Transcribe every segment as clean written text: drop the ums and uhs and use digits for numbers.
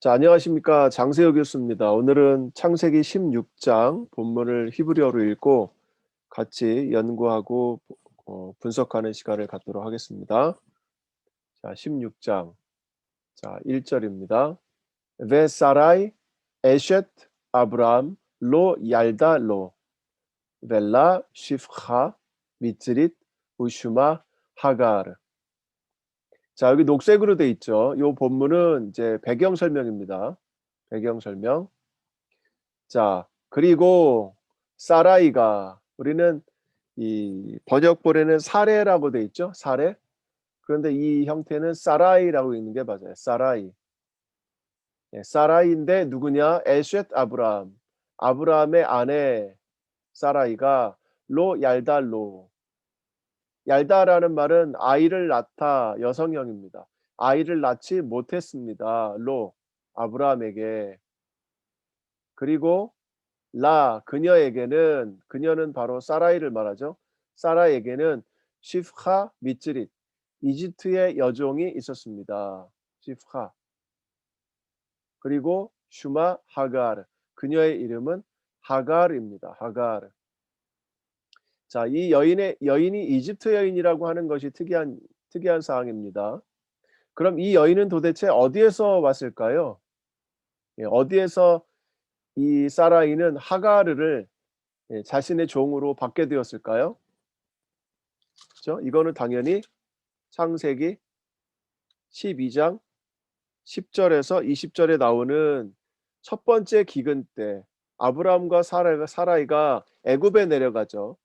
자, 안녕하십니까. 장세혁 교수입니다. 오늘은 창세기 16장 본문을 히브리어로 읽고 같이 연구하고 분석하는 시간을 갖도록 하겠습니다. 자, 16장. 자, 1절입니다. Ve sarai eshet Abraham lo yalda lo vela shifcha mitrit ushuma hagar. 자, 여기 녹색으로 돼 있죠. 이 본문은 이제 배경 설명입니다. 배경 설명. 자, 그리고 사라이가 우리는 이 번역본에는 사레라고 돼 있죠. 사레. 그런데 이 형태는 사라이라고 있는 게 맞아요. 사라이. 예, 사라이인데 누구냐? 에셋 아브람. 아브라함의 아내 사라이가 로 얄달로. 얄다라는 말은 아이를 낳다 여성형입니다. 아이를 낳지 못했습니다. 로 아브라함에게. 그리고 그녀는 바로 사라이를 말하죠. 사라에게는 시프하 미츠릿 이집트의 여종이 있었습니다. 시프하. 그리고 슈마 하가르 그녀의 이름은 하갈입니다. 하갈. 자, 이 여인이 이집트 여인이라고 하는 것이 특이한 사항입니다. 그럼 이 여인은 도대체 어디에서 왔을까요? 예, 어디에서 이 사라이는 하가르를 자신의 종으로 받게 되었을까요? 그렇죠? 이거는 당연히 창세기 12장 10절에서 20절에 나오는 첫 번째 기근 때 아브라함과 사라이가 애굽에 내려가죠.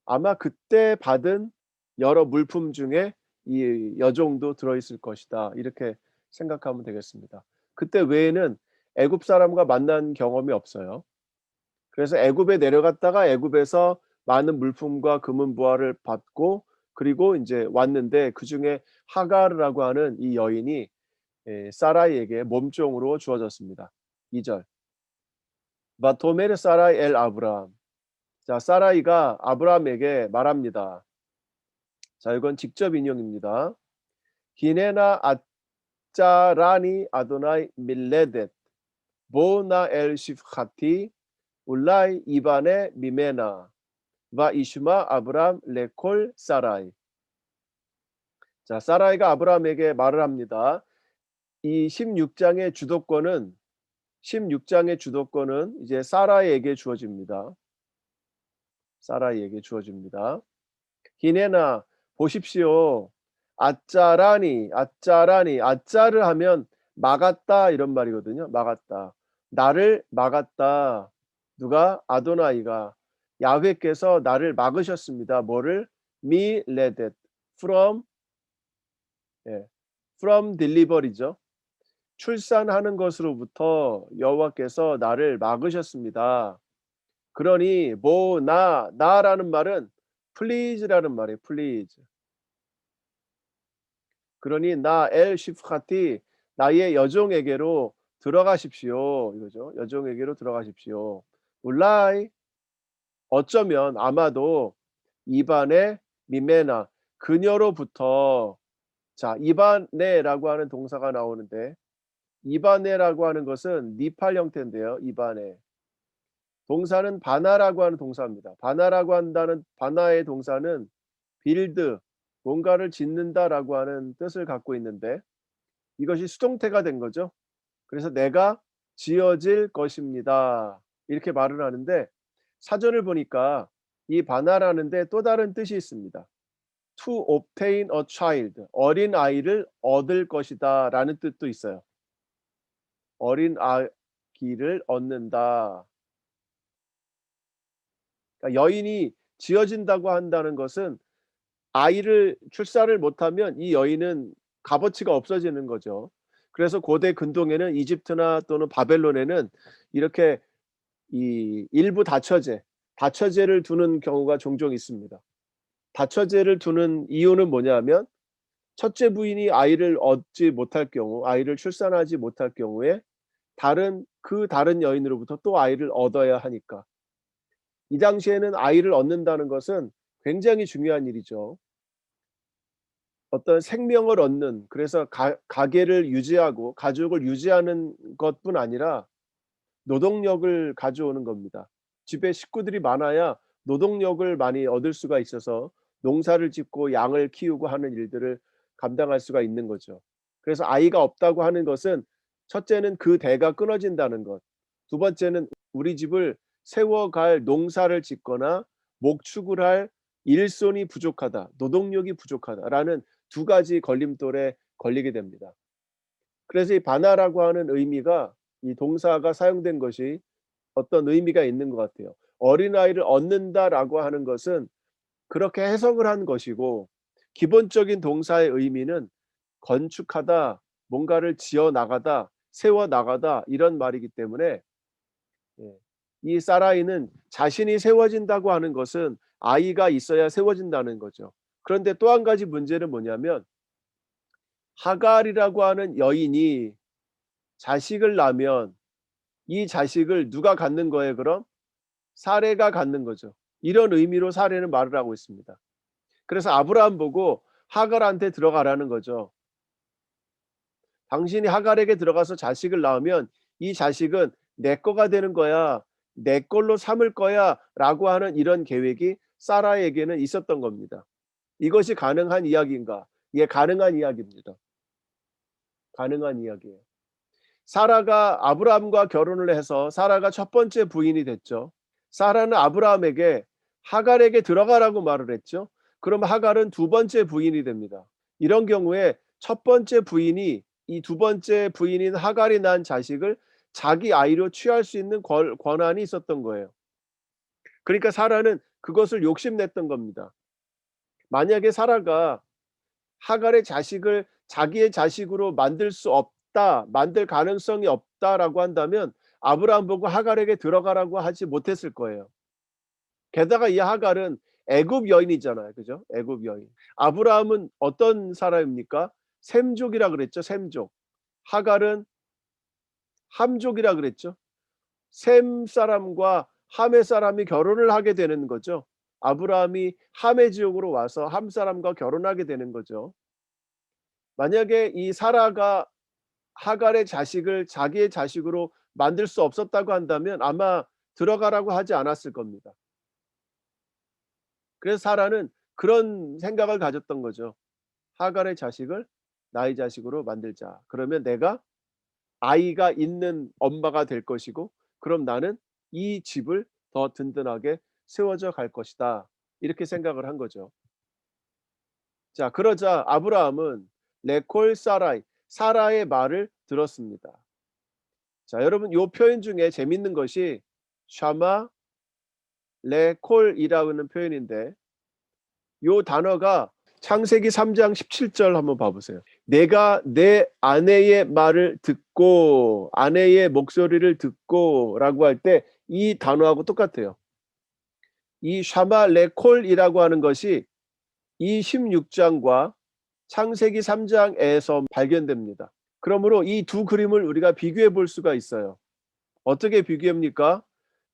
아마 그때 받은 여러 물품 중에 이 여종도 들어있을 것이다. 이렇게 생각하면 되겠습니다. 그때 외에는 애굽 사람과 만난 경험이 없어요. 그래서 애굽에 내려갔다가 애굽에서 많은 물품과 금은 부하를 받고 그리고 이제 왔는데 그중에 하가르라고 하는 이 여인이 사라이에게 몸종으로 주어졌습니다. 2절. 바토메르 사라이 엘 아브람. 자, 사라이가 아브람에게 말합니다. 자, 이건 직접 인용입니다. 히네나 아짜라니 아도나이 밀레뎃 보나 엘 시프카티 울라이 이반의 미메나 와 이슈마 아브람 레콜 사라이. 자, 사라이가 아브람에게 말을 합니다. 이 16장의 주도권은 이제 사라이에게 주어집니다. 사라이에게 주어집니다. 히네나 보십시오. 아짜를 하면 막았다 이런 말이거든요. 막았다. 나를 막았다. 누가? 아도나이가. 야훼께서 나를 막으셨습니다. 뭐를? 미레댓 from 예, from delivery죠. 출산하는 것으로부터 여호와께서 나를 막으셨습니다. 그러니 나라는 말은 please라는 말이에요. please. 그러니 나 엘 시프카티 나의 여종에게로 들어가십시오. 이거죠. 여종에게로 들어가십시오. 울라이 어쩌면 아마도 이반의 미메나 그녀로부터 자, 이바네라고 하는 동사가 나오는데 이바네라고 하는 것은 니팔 형태인데요. 이바네. 동사는 바나라고 하는 동사입니다. 바나의 동사는 빌드 뭔가를 짓는다라고 하는 뜻을 갖고 있는데 이것이 수동태가 된 거죠. 그래서 내가 지어질 것입니다. 이렇게 말을 하는데 사전을 보니까 이 바나라는 데 또 다른 뜻이 있습니다. to obtain a child 어린 아이를 얻을 것이다 라는 뜻도 있어요. 어린 아기를 얻는다. 그러니까 여인이 지어진다고 한다는 것은 아이를 출산을 못하면 이 여인은 값어치가 없어지는 거죠. 그래서 고대 근동에는 이집트나 또는 바벨론에는 이렇게 이 일부 다처제를 두는 경우가 종종 있습니다. 다처제를 두는 이유는 뭐냐면 첫째 부인이 아이를 얻지 못할 경우, 아이를 출산하지 못할 경우에 다른 여인으로부터 또 아이를 얻어야 하니까. 이 당시에는 아이를 얻는다는 것은 굉장히 중요한 일이죠. 어떤 생명을 얻는, 그래서 가게를 유지하고 가족을 유지하는 것뿐 아니라 노동력을 가져오는 겁니다. 집에 식구들이 많아야 노동력을 많이 얻을 수가 있어서 농사를 짓고 양을 키우고 하는 일들을 감당할 수가 있는 거죠. 그래서 아이가 없다고 하는 것은 첫째는 그 대가 끊어진다는 것, 두 번째는 우리 집을 세워갈 농사를 짓거나 목축을 할 일손이 부족하다, 노동력이 부족하다라는 두 가지 걸림돌에 걸리게 됩니다. 그래서 이 바나라고 하는 의미가, 이 동사가 사용된 것이 어떤 의미가 있는 것 같아요. 어린아이를 얻는다라고 하는 것은 그렇게 해석을 한 것이고, 기본적인 동사의 의미는 건축하다, 뭔가를 지어 나가다, 세워 나가다 이런 말이기 때문에, 예, 이 사라이는 자신이 세워진다고 하는 것은 아이가 있어야 세워진다는 거죠. 그런데 또 한 가지 문제는 뭐냐면, 하갈이라고 하는 여인이 자식을 낳으면 이 자식을 누가 갖는 거예요 그럼? 사레가 갖는 거죠. 이런 의미로 사레는 말을 하고 있습니다. 그래서 아브라함 보고 하갈한테 들어가라는 거죠. 당신이 하갈에게 들어가서 자식을 낳으면 이 자식은 내 거가 되는 거야, 내 걸로 삼을 거야 라고 하는 이런 계획이 사라에게는 있었던 겁니다. 이것이 가능한 이야기인가? 예, 가능한 이야기입니다. 가능한 이야기예요. 사라가 아브라함과 결혼을 해서 사라가 첫 번째 부인이 됐죠. 사라는 아브라함에게 하갈에게 들어가라고 말을 했죠. 그럼 하갈은 두 번째 부인이 됩니다. 이런 경우에 첫 번째 부인이 이 두 번째 부인인 하갈이 낳은 자식을 자기 아이로 취할 수 있는 권한이 있었던 거예요. 그러니까 사라는 그것을 욕심냈던 겁니다. 만약에 사라가 하갈의 자식을 자기의 자식으로 만들 수 없다, 만들 가능성이 없다라고 한다면 아브라함 보고 하갈에게 들어가라고 하지 못했을 거예요. 게다가 이 하갈은 애굽 여인이잖아요. 그죠? 애굽 여인. 아브라함은 어떤 사람입니까? 셈족이라 그랬죠. 셈족. 하갈은 함족이라 그랬죠. 셈 사람과 함의 사람이 결혼을 하게 되는 거죠. 아브라함이 함의 지역으로 와서 함 사람과 결혼하게 되는 거죠. 만약에 이 사라가 하갈의 자식을 자기의 자식으로 만들 수 없었다고 한다면 아마 들어가라고 하지 않았을 겁니다. 그래서 사라는 그런 생각을 가졌던 거죠. 하갈의 자식을 나의 자식으로 만들자. 그러면 내가 아이가 있는 엄마가 될 것이고, 그럼 나는 이 집을 더 든든하게 세워져 갈 것이다. 이렇게 생각을 한 거죠. 자, 그러자 아브라함은 레콜 사라이, 사라의 말을 들었습니다. 자, 여러분 요 표현 중에 재밌는 것이 샤마 레콜이라는 표현인데, 요 단어가 창세기 3장 17절 한번 봐 보세요. 내가 내 아내의 말을 듣고, 아내의 목소리를 듣고라고 할 때 이 단어하고 똑같아요. 이 샤마 레콜이라고 하는 것이 26장과 창세기 3장에서 발견됩니다. 그러므로 이 두 그림을 우리가 비교해 볼 수가 있어요. 어떻게 비교합니까?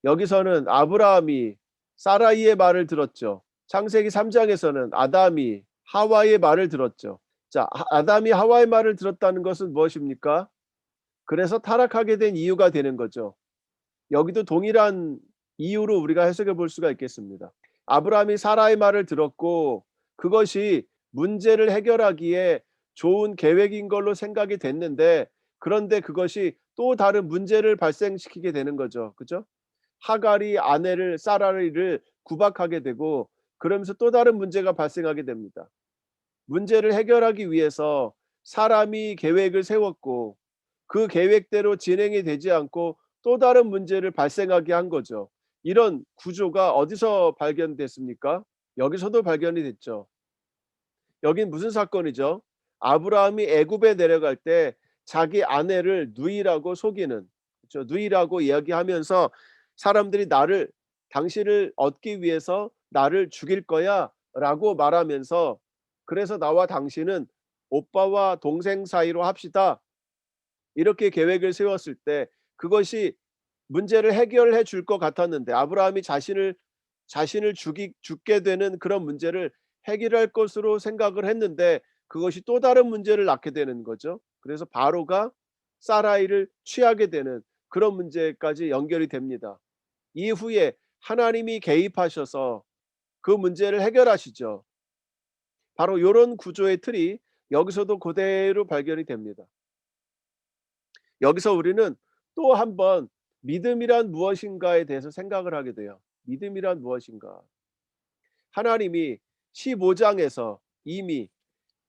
여기서는 아브라함이 사라이의 말을 들었죠. 창세기 3장에서는 아담이 하와의 말을 들었죠. 자, 아담이 하와의 말을 들었다는 것은 무엇입니까? 그래서 타락하게 된 이유가 되는 거죠. 여기도 동일한 이유로 우리가 해석해 볼 수가 있겠습니다. 아브라함이 사라의 말을 들었고 그것이 문제를 해결하기에 좋은 계획인 걸로 생각이 됐는데, 그런데 그것이 또 다른 문제를 발생시키게 되는 거죠. 그죠? 하갈이 아내를 사라를 구박하게 되고, 그러면서 또 다른 문제가 발생하게 됩니다. 문제를 해결하기 위해서 사람이 계획을 세웠고 그 계획대로 진행이 되지 않고 또 다른 문제를 발생하게 한 거죠. 이런 구조가 어디서 발견됐습니까? 여기서도 발견이 됐죠. 여긴 무슨 사건이죠? 아브라함이 애굽에 내려갈 때 자기 아내를 누이라고 속이는, 그렇죠? 누이라고 이야기하면서 사람들이 당신을 얻기 위해서 나를 죽일 거야라고 말하면서, 그래서 나와 당신은 오빠와 동생 사이로 합시다, 이렇게 계획을 세웠을 때 그것이 문제를 해결해 줄 것 같았는데, 아브라함이 자신을 죽게 되는 그런 문제를 해결할 것으로 생각을 했는데 그것이 또 다른 문제를 낳게 되는 거죠. 그래서 바로가 사라이를 취하게 되는 그런 문제까지 연결이 됩니다. 이후에 하나님이 개입하셔서 그 문제를 해결하시죠. 바로 요런 구조의 틀이 여기서도 그대로 발견이 됩니다. 여기서 우리는 또 한 번 믿음이란 무엇인가에 대해서 생각을 하게 돼요. 믿음이란 무엇인가? 하나님이 15 장에서 이미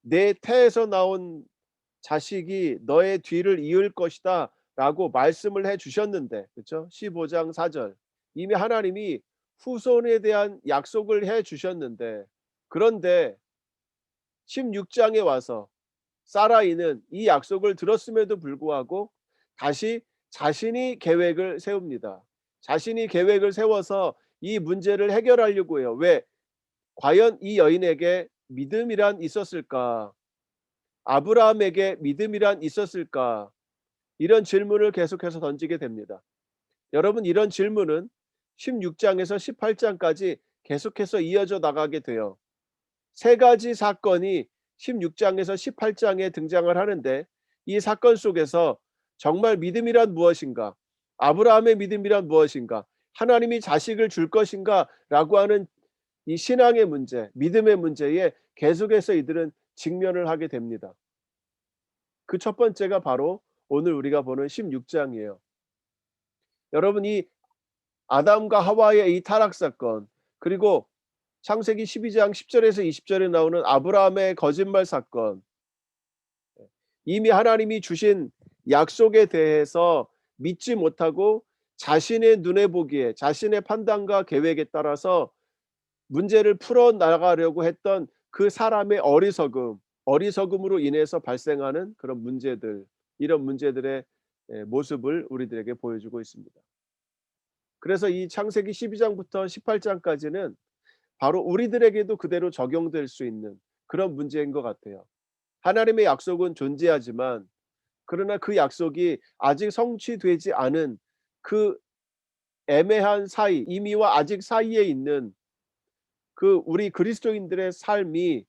"내 태에서 나온 자식이 너의 뒤를 이을 것이다."라고 말씀을 해 주셨는데, 그렇죠? 15장 4 절. 이미 하나님이 후손에 대한 약속을 해 주셨는데, 그런데 16 장에 와서 사라이는 이 약속을 들었음에도 불구하고 다시 자신이 계획을 세웁니다. 자신이 계획을 세워서 이 문제를 해결하려고 해요. 왜? 과연 이 여인에게 믿음이란 있었을까? 아브라함에게 믿음이란 있었을까? 이런 질문을 계속해서 던지게 됩니다. 여러분, 이런 질문은 16 장에서 18 장까지 계속해서 이어져 나가게 돼요. 세 가지 사건이 16 장에서 18 장에 등장을 하는데, 이 사건 속에서 정말 믿음이란 무엇인가? 아브라함의 믿음이란 무엇인가? 하나님이 자식을 줄 것인가라고 하는 이 신앙의 문제, 믿음의 문제에 계속해서 이들은 직면을 하게 됩니다. 그 첫 번째가 바로 오늘 우리가 보는 16 장이에요. 여러분, 이 아담과 하와의 이 타락 사건, 그리고 창세기 12장 10절에서 20절에 나오는 아브라함의 거짓말 사건, 이미 하나님이 주신 약속에 대해서 믿지 못하고 자신의 눈에 보기에, 자신의 판단과 계획에 따라서 문제를 풀어 나가려고 했던 그 사람의 어리석음으로 인해서 발생하는 그런 문제들, 이런 문제들의 모습을 우리들에게 보여주고 있습니다. 그래서 이 창세기 12장부터 18장까지는 바로 우리들에게도 그대로 적용될 수 있는 그런 문제인 것 같아요. 하나님의 약속은 존재하지만, 그러나 그 약속이 아직 성취되지 않은 그 애매한 사이, 이미와 아직 사이에 있는 그 우리 그리스도인들의 삶이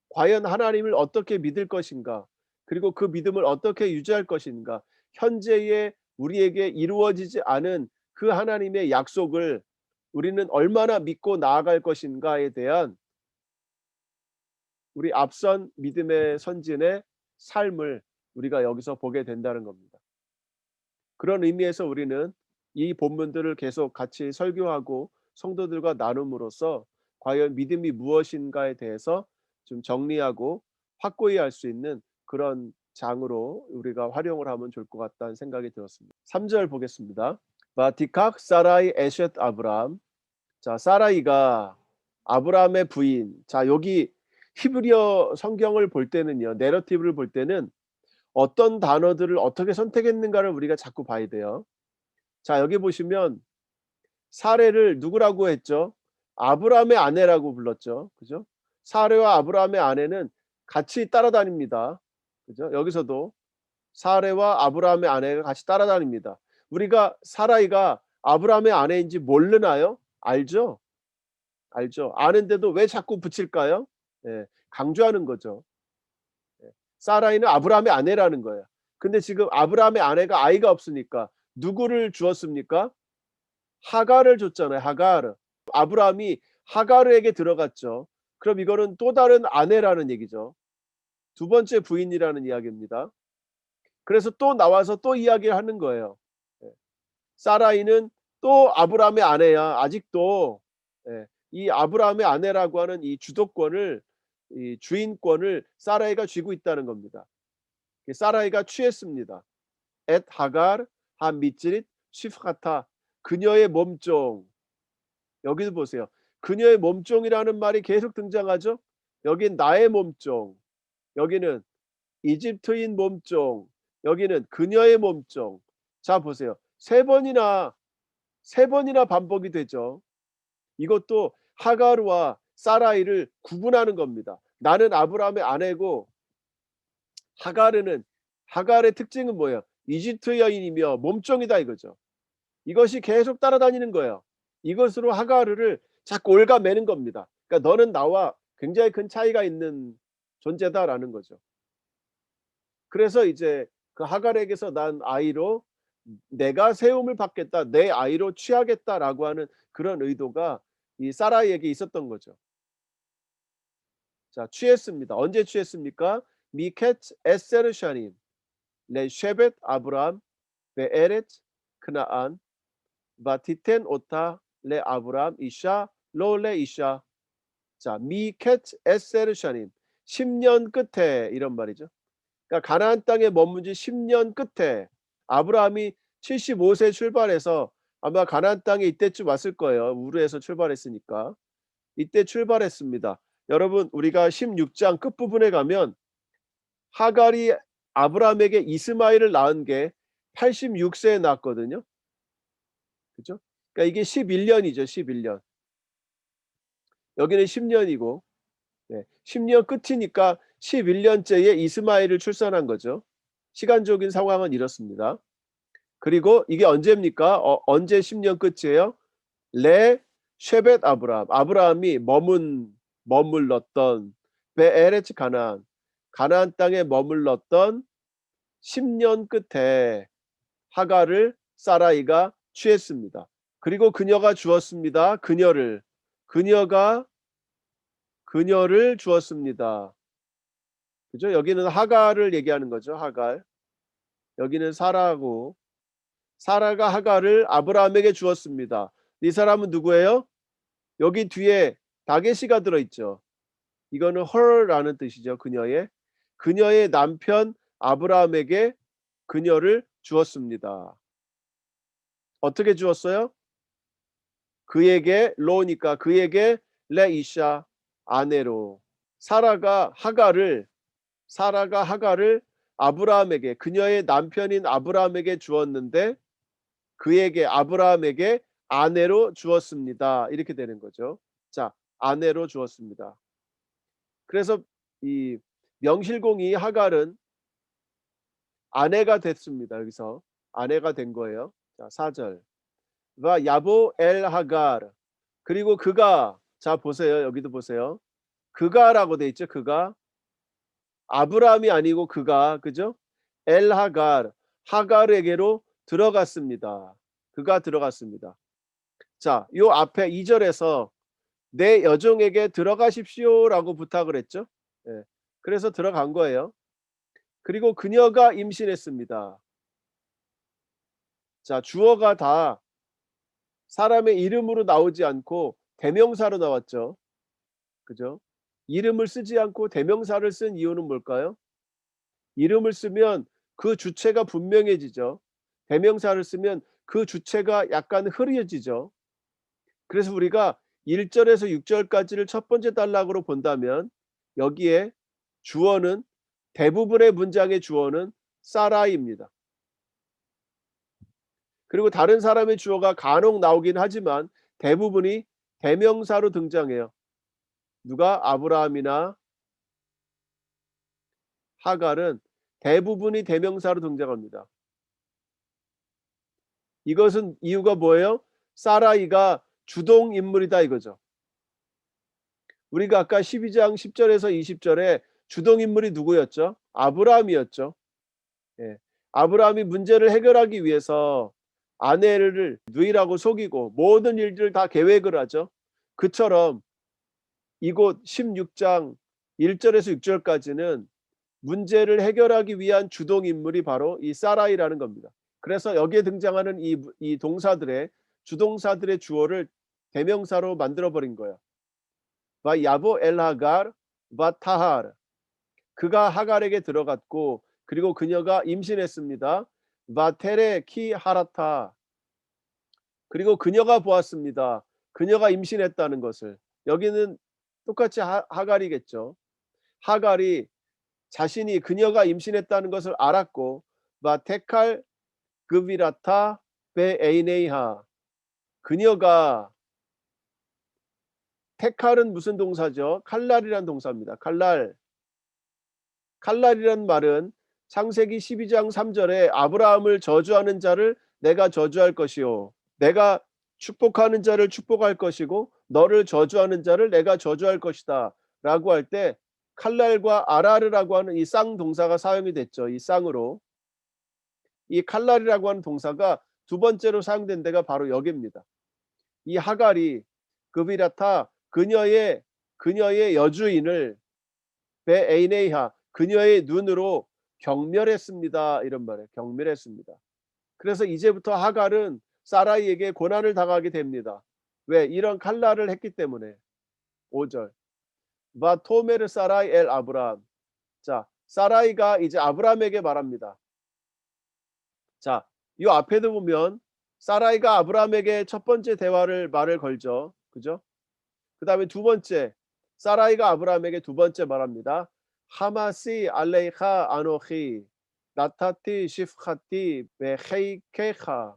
과연 하나님을 어떻게 믿을 것인가, 그리고 그 믿음을 어떻게 유지할 것인가, 현재의 우리에게 이루어지지 않은 그 하나님의 약속을 우리는 얼마나 믿고 나아갈 것인가에 대한 우리 앞선 믿음의 선진의 삶을 우리가 여기서 보게 된다는 겁니다. 그런 의미에서 우리는 이 본문들을 계속 같이 설교하고 성도들과 나눔으로써 과연 믿음이 무엇인가에 대해서 좀 정리하고 확고히 할 수 있는 그런 장으로 우리가 활용을 하면 좋을 것 같다는 생각이 들었습니다. 3절 보겠습니다. 바티칵 사라이 에셋 아브람. 자, 사라이가 아브라함의 부인. 자, 여기 히브리어 성경을 볼 때는요, 내러티브를 볼 때는 어떤 단어들을 어떻게 선택했는가를 우리가 자꾸 봐야 돼요. 자, 여기 보시면 사레를 누구라고 했죠? 아브라함의 아내라고 불렀죠. 그죠? 사레와 아브라함의 아내는 같이 따라다닙니다. 그죠? 여기서도 사레와 아브라함의 아내가 같이 따라다닙니다. 우리가 사라이가 아브라함의 아내인지 모르나요? 알죠? 알죠. 아는데도 왜 자꾸 붙일까요? 예, 강조하는 거죠. 예. 사라이는 아브라함의 아내라는 거예요. 근데 지금 아브라함의 아내가 아이가 없으니까 누구를 주었습니까? 하갈을 줬잖아요. 하갈. 아브라함이 하갈에게 들어갔죠. 그럼 이거는 또 다른 아내라는 얘기죠. 두 번째 부인이라는 이야기입니다. 그래서 또 나와서 또 이야기를 하는 거예요. 예. 사라이는 또 아브라함의 아내야. 아직도. 예. 이 아브라함의 아내라고 하는 이 주도권을, 이 주인권을 사라이가 쥐고 있다는 겁니다. 사라이가 취했습니다. 엣 하갈 하 미츠릿 시프카타. 그녀의 몸종. 여기도 보세요. 그녀의 몸종이라는 말이 계속 등장하죠. 여긴 나의 몸종, 여기는 이집트인 몸종, 여기는 그녀의 몸종. 자, 보세요. 세 번이나 반복이 되죠. 이것도 하갈과 사라이를 구분하는 겁니다. 나는 아브라함의 아내고, 하갈의 특징은 뭐예요? 이집트 여인이며 몸종이다 이거죠. 이것이 계속 따라다니는 거예요. 이것으로 하갈을 자꾸 올가매는 겁니다. 그러니까 너는 나와 굉장히 큰 차이가 있는 존재다라는 거죠. 그래서 이제 그 하갈에게서 난 아이로 '내가 세움을 받겠다. 내 아이로 취하겠다.'라고 하는 그런 의도가 이 사라이에게 있었던 거죠. 자, 취했습니다. 언제 취했습니까? 미켓 에세르 샤님 레쉐벳 아브람 베에렛 크나안 바티텐 오타 레 아브람 이샤 로레 이샤. 자, 미켓 에세르 샤님 10년 끝에 이런 말이죠. 그러니까 가나안 땅에 머문 지 10년 끝에 아브라함이 75세 출발해서 아마 가나안 땅에 이때쯤 왔을 거예요. 우르에서 출발했으니까. 이때 출발했습니다. 여러분, 우리가 16장 끝부분에 가면 하갈이 아브라함에게 이스마엘을 낳은 게 86세에 낳았거든요. 그죠? 그러니까 이게 11년이죠. 11년. 여기는 10년이고 10년 끝이니까 11년째에 이스마엘을 출산한 거죠. 시간적인 상황은 이렇습니다. 그리고 이게 언제입니까? 언제 10년 끝이에요? 레 쉐벳 아브라함. 아브라함이 머물렀던 베에레츠 가나안 땅에 머물렀던 10년 끝에 하갈을 사라이가 취했습니다. 그리고 그녀가 주었습니다. 그녀가 그녀를 주었습니다. 그죠? 여기는 하갈을 얘기하는 거죠. 하갈. 여기는 사라고, 사라가 하갈을 아브라함에게 주었습니다. 이 사람은 누구예요? 여기 뒤에 다게시가 들어있죠. 이거는 her라는 뜻이죠. 그녀의 남편 아브라함에게 그녀를 주었습니다. 어떻게 주었어요? 그에게 로니까 그에게 레이샤 아내로. 사라가 하갈을 아브라함에게, 그녀의 남편인 아브라함에게 주었는데 그에게, 아브라함에게 아내로 주었습니다. 이렇게 되는 거죠. 자, 아내로 주었습니다. 그래서 이 명실공히 하갈은 아내가 됐습니다. 여기서 아내가 된 거예요. 자, 4절. 와 야보 엘 하갈. 그리고 그가, 자 보세요. 여기도 보세요. 그가라고 돼 있죠. 그가. 아브라함이 아니고 그가, 그죠? 엘 하갈, 하갈에게로 들어갔습니다. 그가 들어갔습니다. 자, 요 앞에 2절에서 내 여종에게 들어가십시오라고 부탁을 했죠. 예. 그래서 들어간 거예요. 그리고 그녀가 임신했습니다. 자, 주어가 다 사람의 이름으로 나오지 않고 대명사로 나왔죠. 그죠? 이름을 쓰지 않고 대명사를 쓴 이유는 뭘까요? 이름을 쓰면 그 주체가 분명해지죠. 대명사를 쓰면 그 주체가 약간 흐려지죠. 그래서 우리가 1절에서 6절까지를 첫 번째 단락으로 본다면 여기에 주어는, 대부분의 문장의 주어는 사라이입니다. 그리고 다른 사람의 주어가 간혹 나오긴 하지만 대부분이 대명사로 등장해요. 누가? 아브라함이나 하갈은 대부분이 대명사로 등장합니다. 이것은 이유가 뭐예요? 사라이가 주동 인물이다 이거죠. 우리가 아까 12장 10절에서 20절에 주동 인물이 누구였죠? 아브라함이었죠. 예. 아브라함이 문제를 해결하기 위해서 아내를 누이라고 속이고 모든 일들을 다 계획을 하죠. 그처럼 이곳 16장 1절에서 6절까지는 문제를 해결하기 위한 주동 인물이 바로 이 사라이라는 겁니다. 그래서 여기에 등장하는 이 동사들의, 주동사들의 주어를 대명사로 만들어 버린 거예요. 바 야보 엘 하갈 바 타할. 그가 하갈에게 들어갔고 그리고 그녀가 임신했습니다. 바 테레 키 하라타. 그리고 그녀가 보았습니다. 그녀가 임신했다는 것을. 여기는 똑같이 하갈이겠죠. 하갈이 자신이, 그녀가 임신했다는 것을 알았고 바 테칼 그비라타 베 에이네이하. 그녀가, 테칼은 무슨 동사죠? 칼날이란 동사입니다. 칼날이란 말은 창세기 12장 3절에 아브라함을 저주하는 자를 내가 저주할 것이요, 내가 축복하는 자를 축복할 것이고 너를 저주하는 자를 내가 저주할 것이다 라고 할 때 칼날과 아라르라고 하는 이 쌍 동사가 사용이 됐죠. 이 쌍으로. 이 칼날이라고 하는 동사가 두 번째로 사용된 데가 바로 여기입니다. 이 하갈이 그비라타 그녀의 여주인을 베에이네이하 그녀의 눈으로 경멸했습니다. 이런 말이에요. 경멸했습니다. 그래서 이제부터 하갈은 사라이에게 고난을 당하게 됩니다. 왜? 이런 칼날을 했기 때문에. 5절. 바 토메르 사라이 엘 아브람. 자, 사라이가 이제 아브람에게 말합니다. 자, 이 앞에도 보면 사라이가 아브람에게 첫 번째 말을 걸죠. 그죠? 그다음에 두 번째 사라이가 아브람에게 두 번째 말합니다. 하마시 알레이카 아노히 나타티 시프카티 베헤이케카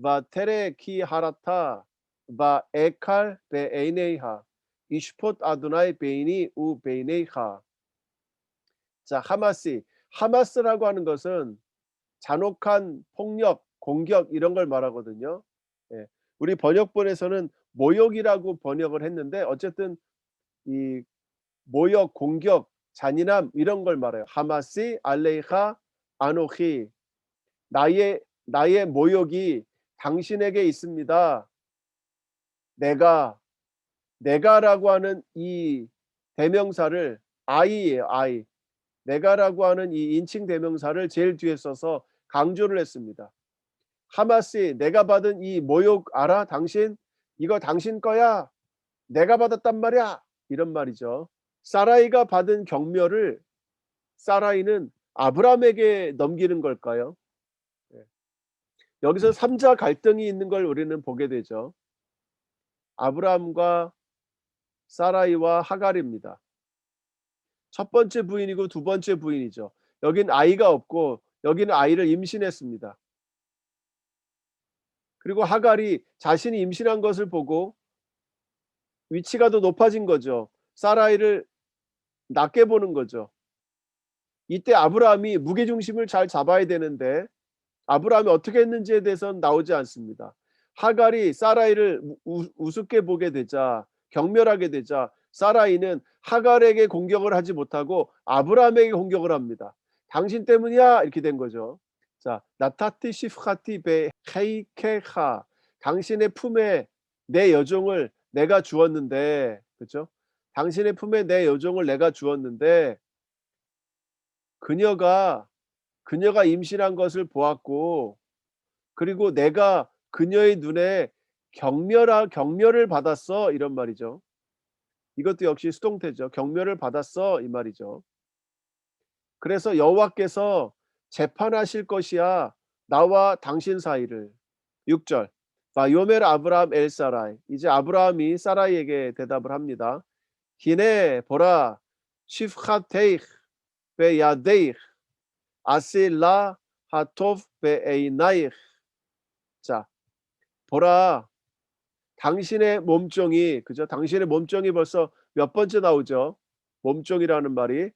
바 테레 키 하라타 바 에칼 베에이네이하 이슈폿 아도나이 베이니 우 베이네이하. 자, 하마스라고 하는 것은 잔혹한 폭력, 공격 이런 걸 말하거든요. 예. 우리 번역본에서는 모욕이라고 번역을 했는데 어쨌든 이 모욕, 공격, 잔인함 이런 걸 말해요. 하마시 알레이하 아노히 나의 모욕이 당신에게 있습니다. 내가라고 하는 이 대명사를 I예요. I. 내가라고 하는 이 인칭 대명사를 제일 뒤에 써서 강조를 했습니다. 하마스 내가 받은 이 모욕 알아? 당신? 이거 당신 거야. 내가 받았단 말이야. 이런 말이죠. 사라이가 받은 경멸을 사라이는 아브람에게 넘기는 걸까요? 여기서 3자 갈등이 있는 걸 우리는 보게 되죠. 아브람과 사라이와 하갈입니다. 첫 번째 부인이고 두 번째 부인이죠. 여긴 아이가 없고 여기는 아이를 임신했습니다. 그리고 하갈이 자신이 임신한 것을 보고 위치가 더 높아진 거죠. 사라이를 낮게 보는 거죠. 이때 아브라함이 무게중심을 잘 잡아야 되는데 아브라함이 어떻게 했는지에 대해서는 나오지 않습니다. 하갈이 사라이를 우습게 보게 되자 경멸하게 되자 사라이는 하갈에게 공격을 하지 못하고 아브라함에게 공격을 합니다. 당신 때문이야 이렇게 된 거죠. 자, 나타티 시프카티 베 헤이케하 당신의 품에 내 여종을 내가 주었는데 그렇죠? 당신의 품에 내 여종을 내가 주었는데 그녀가 임신한 것을 보았고 그리고 내가 그녀의 눈에 경멸을 받았어 이런 말이죠. 이것도 역시 수동태죠. 경멸을 받았어 이 말이죠. 그래서 여호와께서 재판하실 것이야 나와 당신 사이를. 6절. 바요멜 아브라함 엘 사라이. 이제 아브라함이 사라이에게 대답을 합니다. 히네 보라 시프카테이흐 베야데이흐 아실라 하토프 베에이나이흐. 자, 보라 당신의 몸종이 그죠? 당신의 몸종이 벌써 몇 번째 나오죠? 몸종이라는 말이.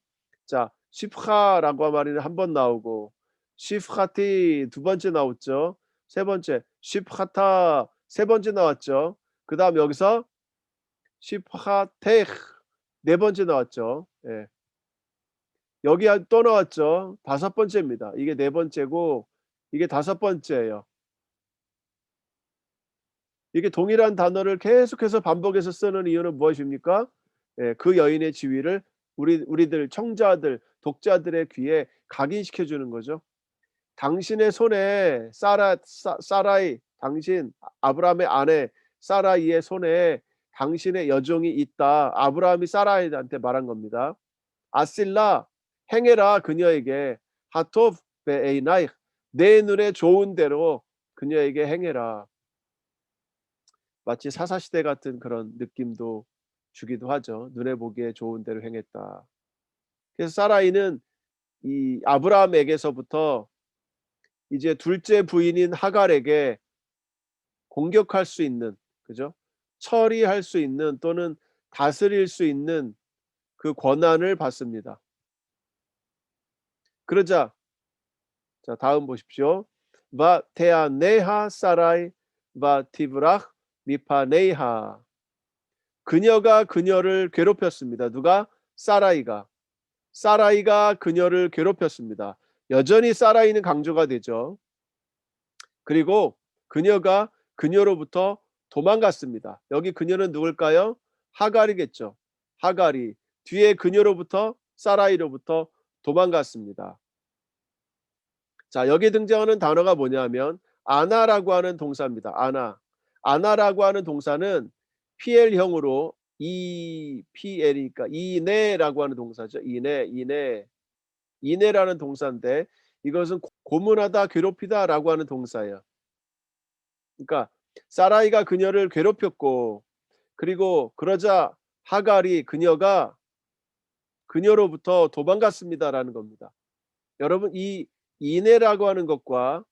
자, 시프카라고 말이 한 번 나오고 시프카티 두 번째 나왔죠. 세 번째 시프카타 세 번째 나왔죠. 그다음 여기서 시프카테흐 네 번째 나왔죠. 예. 여기 또 나왔죠. 다섯 번째입니다. 이게 네 번째고 이게 다섯 번째예요. 이게 동일한 단어를 계속해서 반복해서 쓰는 이유는 무엇입니까? 예, 그 여인의 지위를 우리들 청자들, 독자들의 귀에 각인시켜 주는 거죠. 당신의 손에 사라이 당신 아브라함의 아내 사라이의 손에 당신의 여종이 있다. 아브라함이 사라이한테 말한 겁니다. 아실라 행해라 그녀에게 하토브 베에이나이 내 눈에 좋은 대로 그녀에게 행해라. 마치 사사시대 같은 그런 느낌도 주기도 하죠. 눈에 보기에 좋은 대로 행했다. 그래서 사라이는 이 아브라함에게서부터 이제 둘째 부인인 하갈에게 공격할 수 있는 그죠? 처리할 수 있는 또는 다스릴 수 있는 그 권한을 받습니다. 그러자 자 다음 보십시오. 바 테아네하 사라이 바 티브락 미파네이하 그녀가 그녀를 괴롭혔습니다. 누가? 사라이가 그녀를 괴롭혔습니다. 여전히 사라이는 강조가 되죠. 그리고 그녀가 그녀로부터 도망갔습니다. 여기 그녀는 누굴까요? 하갈이겠죠. 하갈이 뒤에 그녀로부터 사라이로부터 도망갔습니다. 자, 여기 등장하는 단어가 뭐냐면 아나라고 하는 동사입니다. 아나라고 하는 동사는 PL형으로 EPL이니까 이내라고 하는 동사죠. 이내라는 동사인데 이것은 고문하다, 괴롭히다라고 하는 동사예요. 그러니까 사라이가 그녀를 괴롭혔고 그리고 그러자 하갈이 그녀가 그녀로부터 도망갔습니다라는 겁니다. 여러분 이 이내라고 하는 것과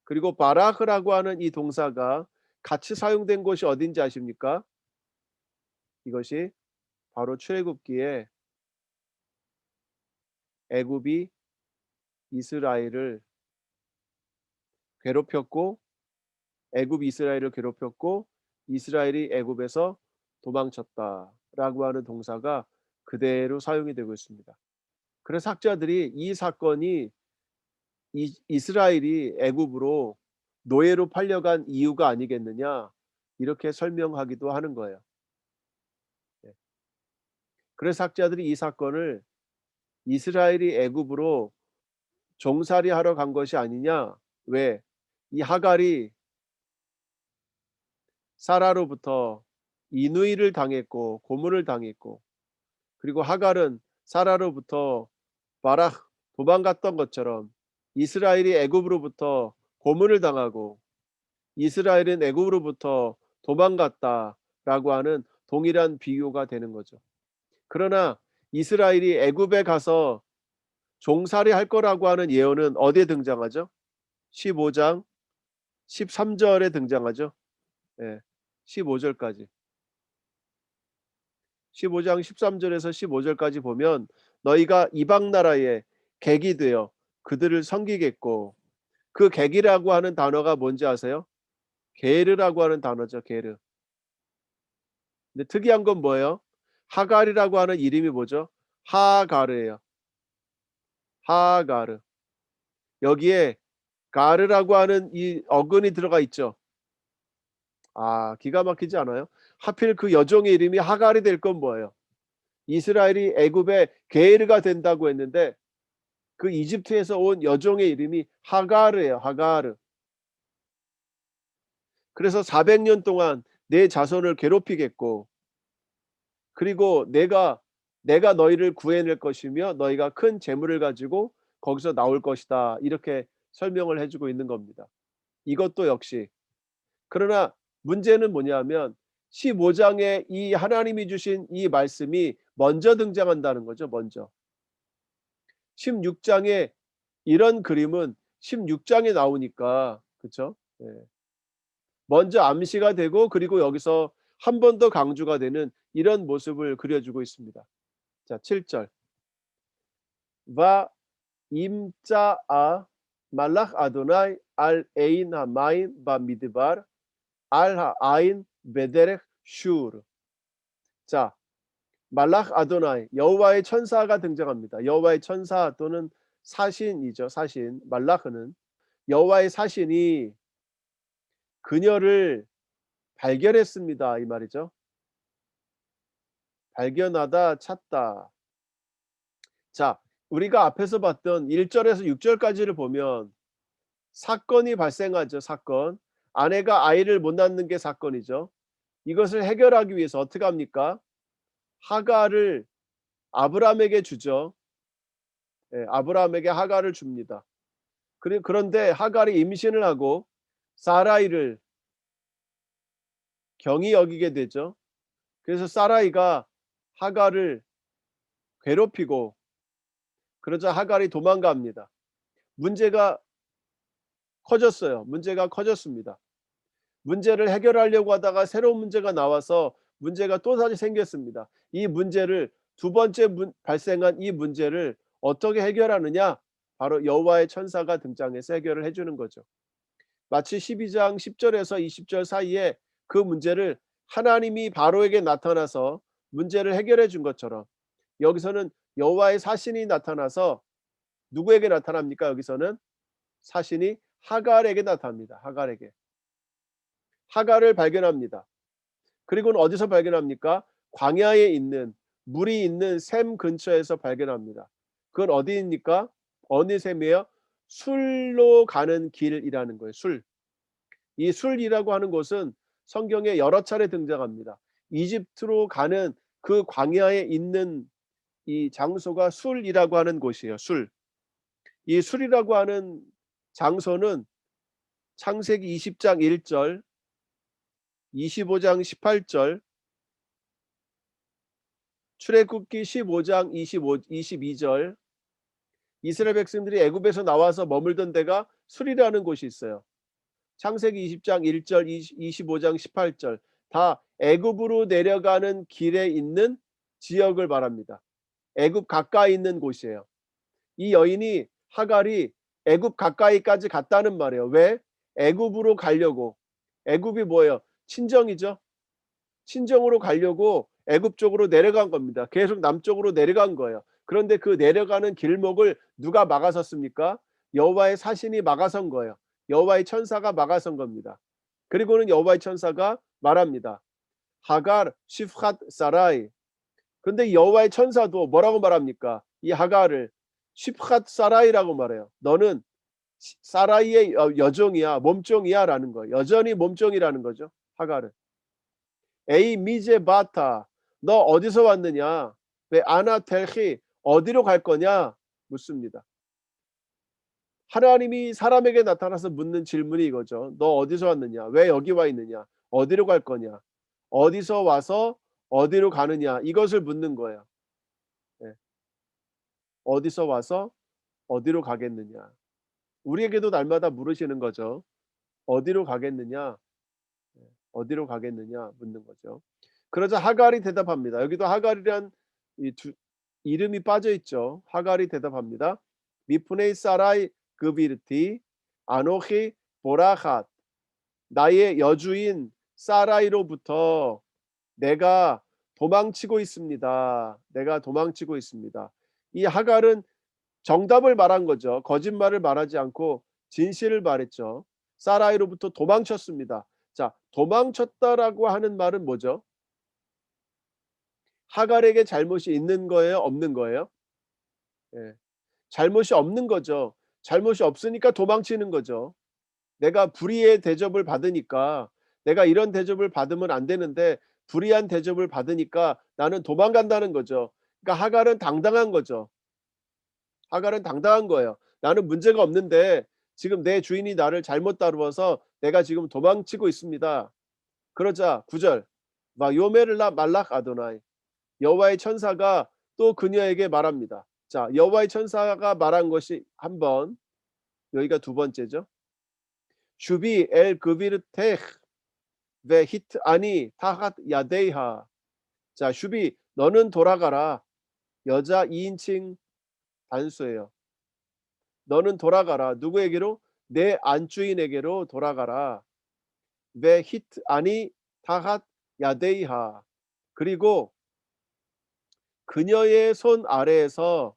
그리고 바라흐라고 하는 이 동사가 같이 사용된 곳이 어딘지 아십니까? 이것이 바로 출애굽기에 애굽이 이스라엘을 괴롭혔고 애굽이 이스라엘을 괴롭혔고 이스라엘이 애굽에서 도망쳤다라고 하는 동사가 그대로 사용이 되고 있습니다. 그래서 학자들이 이 사건이 이스라엘이 애굽으로 노예로 팔려간 이유가 아니겠느냐 이렇게 설명하기도 하는 거예요. 네. 그래서 학자들이 이 사건을 이스라엘이 애굽으로 종살이하러 간 것이 아니냐. 왜? 이 하갈이 사라로부터 인후일을 당했고 고문을 당했고 그리고 하갈은 사라로부터 바락 도망갔던 것처럼 이스라엘이 애굽으로부터 고문을 당하고 이스라엘은 애굽으로부터 도망갔다라고 하는 동일한 비유가 되는 거죠. 그러나 이스라엘이 애굽에 가서 종살이할 거라고 하는 예언은 어디에 등장하죠? 15장 13절에 등장하죠. 예. 15절까지. 15장 13절에서 15절까지 보면 너희가 이방 나라의 객이 되어 그들을 섬기겠고 그 객이라고 하는 단어가 뭔지 아세요? 게르라고 하는 단어죠. 게르. 근데 특이한 건 뭐예요? 하갈이라고 하는 이름이 뭐죠? 하가르예요. 하가르. 여기에 가르라고 하는 이 어근이 들어가 있죠. 아, 기가 막히지 않아요? 하필 그 여종의 이름이 하갈이 될 건 뭐예요? 이스라엘이 애굽의 게르가 된다고 했는데 그 이집트에서 온 여종의 이름이 하가르예요. 하가르. 그래서 400년 동안 내 자손을 괴롭히겠고 그리고 내가 너희를 구해낼 것이며 너희가 큰 재물을 가지고 거기서 나올 것이다. 이렇게 설명을 해 주고 있는 겁니다. 이것도 역시 그러나 문제는 뭐냐면 15장에 이 하나님이 주신 이 말씀이 먼저 등장한다는 거죠. 먼저. 16장에 이런 그림은 16장에 나오니까 그렇죠? 예. 먼저 암시가 되고 그리고 여기서 한 번 더 강조가 되는 이런 모습을 그려주고 있습니다. 자, 7절. 와 임자아 말락 아도나이 알 에인 하마인 바 미드발 알 하아인 베데렉 슈르. 자, 말락 아도나이 여호와의 천사가 등장합니다. 여호와의 천사 또는 사신이죠. 사신. 말라크는 여호와의 사신이 그녀를 발견했습니다. 이 말이죠. 발견하다 찾다. 자, 우리가 앞에서 봤던 1절에서 6절까지를 보면 사건이 발생하죠. 사건. 아내가 아이를 못 낳는 게 사건이죠. 이것을 해결하기 위해서 어떻게 합니까? 하갈을 아브라함에게 주죠. 예, 아브라함에게 하갈을 줍니다. 그런데 하갈이 임신을 하고 사라이를 경히 여기게 되죠. 그래서 사라이가 하갈을 괴롭히고 그러자 하갈이 도망갑니다. 문제가 커졌어요. 문제가 커졌습니다. 문제를 해결하려고 하다가 새로운 문제가 나와서 문제가 또다시 생겼습니다. 이 문제를 두 번째 발생한 이 문제를 어떻게 해결하느냐? 바로 여호와의 천사가 등장해서 해결을 해 주는 거죠. 마치 12장 10절에서 20절 사이에 그 문제를 하나님이 바로에게 나타나서 문제를 해결해 준 것처럼 여기서는 여호와의 사신이 나타나서 누구에게 나타납니까? 여기서는 사신이 하갈에게 나타납니다. 하갈에게. 하갈을 발견합니다. 그리고는 어디서 발견합니까? 광야에 있는 물이 있는 샘 근처에서 발견합니다. 그건 어디입니까? 어느 샘이에요? 술로 가는 길이라는 거예요. 술. 이 술이라고 하는 곳은 성경에 여러 차례 등장합니다. 이집트로 가는 그 광야에 있는 이 장소가 술이라고 하는 곳이에요. 술. 이 술이라고 하는 장소는 창세기 20장 1절, 25장 18절, 출애굽기 15장 22절, 이스라엘 백성들이 애굽에서 나와서 머물던 데가 술이라는 곳이 있어요. 창세기 20장 1절, 25장 18절 다 애굽으로 내려가는 길에 있는 지역을 말합니다. 애굽 가까이 있는 곳이에요. 이 여인이 하갈이 애굽 가까이까지 갔다는 말이에요. 왜? 애굽으로 가려고. 애굽이 뭐예요? 친정이죠. 친정으로 가려고 애굽 쪽으로 내려간 겁니다. 계속 남쪽으로 내려간 거예요. 그런데 그 내려가는 길목을 누가 막아섰습니까? 여호와의 사신이 막아선 거예요. 여호와의 천사가 막아선 겁니다. 그리고는 여호와의 천사가 말합니다. 하갈 시프핫 사라이. 그런데 여호와의 천사도 뭐라고 말합니까? 이 하갈을 시프핫 사라이라고 말해요. 너는 사라이의 여종이야, 몸종이야 라는 거예요. 여전히 몸종이라는 거죠. 하갈은. 에이 미제 바타, 너 어디서 왔느냐? 왜 아나 텔히, 어디로 갈 거냐? 묻습니다. 하나님이 사람에게 나타나서 묻는 질문이 이거죠. 너 어디서 왔느냐? 왜 여기 와 있느냐? 어디로 갈 거냐? 어디서 와서 어디로 가느냐? 이것을 묻는 거예요. 네. 어디서 와서 어디로 가겠느냐? 우리에게도 날마다 물으시는 거죠. 어디로 가겠느냐? 어디로 가겠느냐 묻는 거죠. 그러자 하갈이 대답합니다. 여기도 하갈이란 이름이 빠져 있죠. 하갈이 대답합니다. 미프네이 사라이 그비르티 아노히 보라핫, 나의 여주인 사라이로부터 내가 도망치고 있습니다. 내가 도망치고 있습니다. 이 하갈은 정답을 말한 거죠. 거짓말을 말하지 않고 진실을 말했죠. 사라이로부터 도망쳤습니다. 자, 도망쳤다라고 하는 말은 뭐죠? 하갈에게 잘못이 있는 거예요? 없는 거예요? 예. 잘못이 없는 거죠. 잘못이 없으니까 도망치는 거죠. 내가 불의의 대접을 받으니까, 내가 이런 대접을 받으면 안 되는데 불의한 대접을 받으니까 나는 도망간다는 거죠. 그러니까 하갈은 당당한 거죠. 하갈은 당당한 거예요. 나는 문제가 없는데 지금 내 주인이 나를 잘못 다루어서 내가 지금 도망치고 있습니다. 그러자 9절 요메를라 말락 아도나이, 여호와의 천사가 또 그녀에게 말합니다. 자, 여호와의 천사가 말한 것이 한 번, 여기가 두 번째죠. 슈비 엘 그비르테흐 베 히트 아니 타핫 야데이하. 자, 슈비 너는 돌아가라. 여자 2인칭 단수예요. 너는 돌아가라. 누구에게로? 내 안주인에게로 돌아가라. 베 히트 아니 타핫 야데이하. 그리고 그녀의 손 아래에서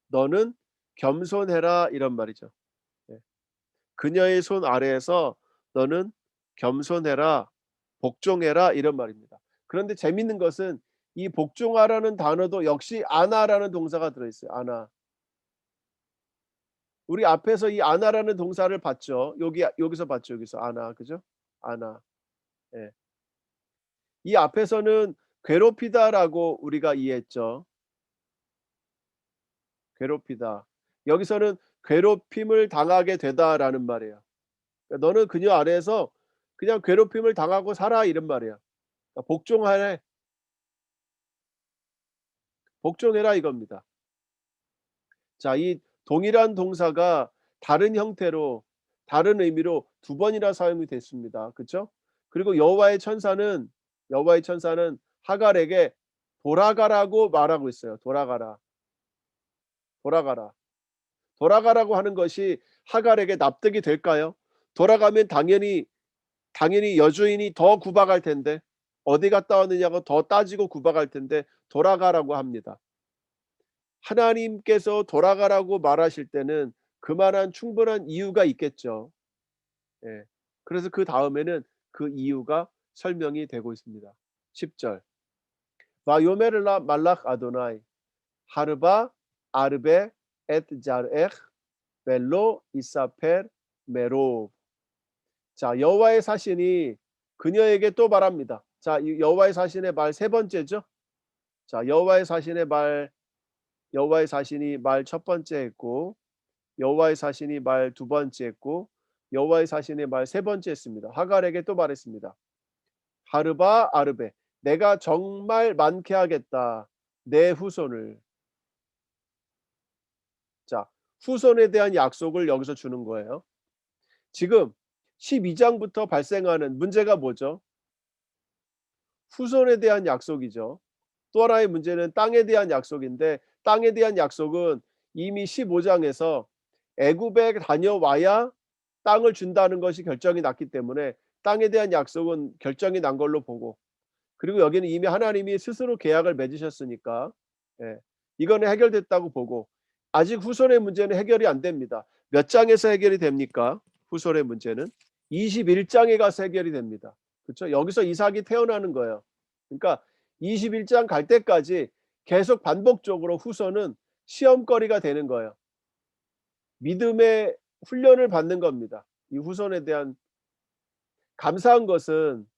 너는 겸손해라, 이런 말이죠. 예. 그녀의 손 아래에서 너는 겸손해라, 복종해라, 이런 말입니다. 그런데 재밌는 것은 이 복종하라는 단어도 역시 아나라는 동사가 들어있어요. 아나. 우리 앞에서 이 아나라는 동사를 봤죠. 여기서 봤죠. 여기서 아나, 그죠? 아나. 예. 이 앞에서는 괴롭히다라고 우리가 이해했죠. 괴롭히다. 여기서는 괴롭힘을 당하게 되다라는 말이에요. 그러니까 너는 그녀 아래에서 그냥 괴롭힘을 당하고 살아, 이런 말이에요. 그러니까 복종하래. 복종해라 이겁니다. 자, 이 동일한 동사가 다른 형태로 다른 의미로 두 번이나 사용이 됐습니다. 그렇죠? 그리고 여호와의 천사는 하갈에게 돌아가라고 말하고 있어요. 돌아가라. 돌아가라. 돌아가라고 하는 것이 하갈에게 납득이 될까요? 돌아가면 당연히 여주인이 더 구박할 텐데 어디 갔다 왔느냐고 더 따지고 구박할 텐데 돌아가라고 합니다. 하나님께서 돌아가라고 말하실 때는 그만한 충분한 이유가 있겠죠. 예. 그래서 그다음에는 그 이유가 설명이 되고 있습니다. 10절. "와요메르 라 말락 아도나이 하르바 아르베 엣 자르엑 벨로 이사펠 메로." 자, 여호와의 사신이 그녀에게 또 말합니다. 자, 이 여호와의 사신의 말 세 번째죠. 자, 여호와의 사신이 말 첫 번째 했고, 여호와의 사신이 말 두 번째 했고, 여호와의 사신이 말 세 번째 했습니다. 하갈에게 또 말했습니다. 하르바 아르베, 내가 정말 많게 하겠다. 내 후손을. 자, 후손에 대한 약속을 여기서 주는 거예요. 지금 12장부터 발생하는 문제가 뭐죠? 후손에 대한 약속이죠. 또 하나의 문제는 땅에 대한 약속인데, 땅에 대한 약속은 이미 15장에서 애굽에 다녀와야 땅을 준다는 것이 결정이 났기 때문에 땅에 대한 약속은 결정이 난 걸로 보고, 그리고 여기는 이미 하나님이 스스로 계약을 맺으셨으니까 예, 이거는 해결됐다고 보고, 아직 후손의 문제는 해결이 안 됩니다. 몇 장에서 해결이 됩니까? 후손의 문제는 21장에 가서 해결이 됩니다. 그렇죠? 여기서 이삭이 태어나는 거예요. 그러니까 21장 갈 때까지 계속 반복적으로 후손은 시험거리가 되는 거예요. 믿음의 훈련을 받는 겁니다. 이 후손에 대한 감사한 것은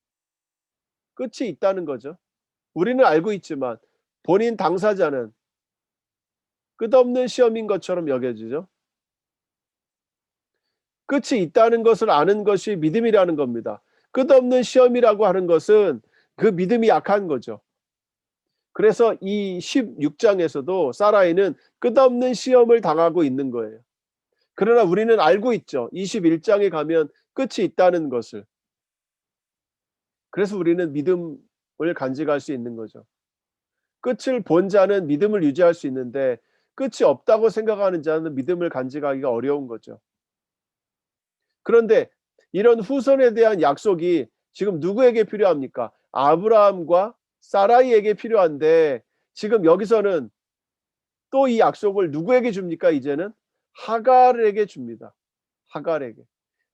끝이 있다는 거죠. 우리는 알고 있지만 본인 당사자는 끝없는 시험인 것처럼 여겨지죠. 끝이 있다는 것을 아는 것이 믿음이라는 겁니다. 끝없는 시험이라고 하는 것은 그 믿음이 약한 거죠. 그래서 이 16장에서도 사라이는 끝없는 시험을 당하고 있는 거예요. 그러나 우리는 알고 있죠. 21장에 가면 끝이 있다는 것을. 그래서 우리는 믿음을 간직할 수 있는 거죠. 끝을 본 자는 믿음을 유지할 수 있는데 끝이 없다고 생각하는 자는 믿음을 간직하기가 어려운 거죠. 그런데 이런 후손에 대한 약속이 지금 누구에게 필요합니까? 아브라함과 사라이에게 필요한데, 지금 여기서는 또 이 약속을 누구에게 줍니까? 이제는 하갈에게 줍니다. 하갈에게.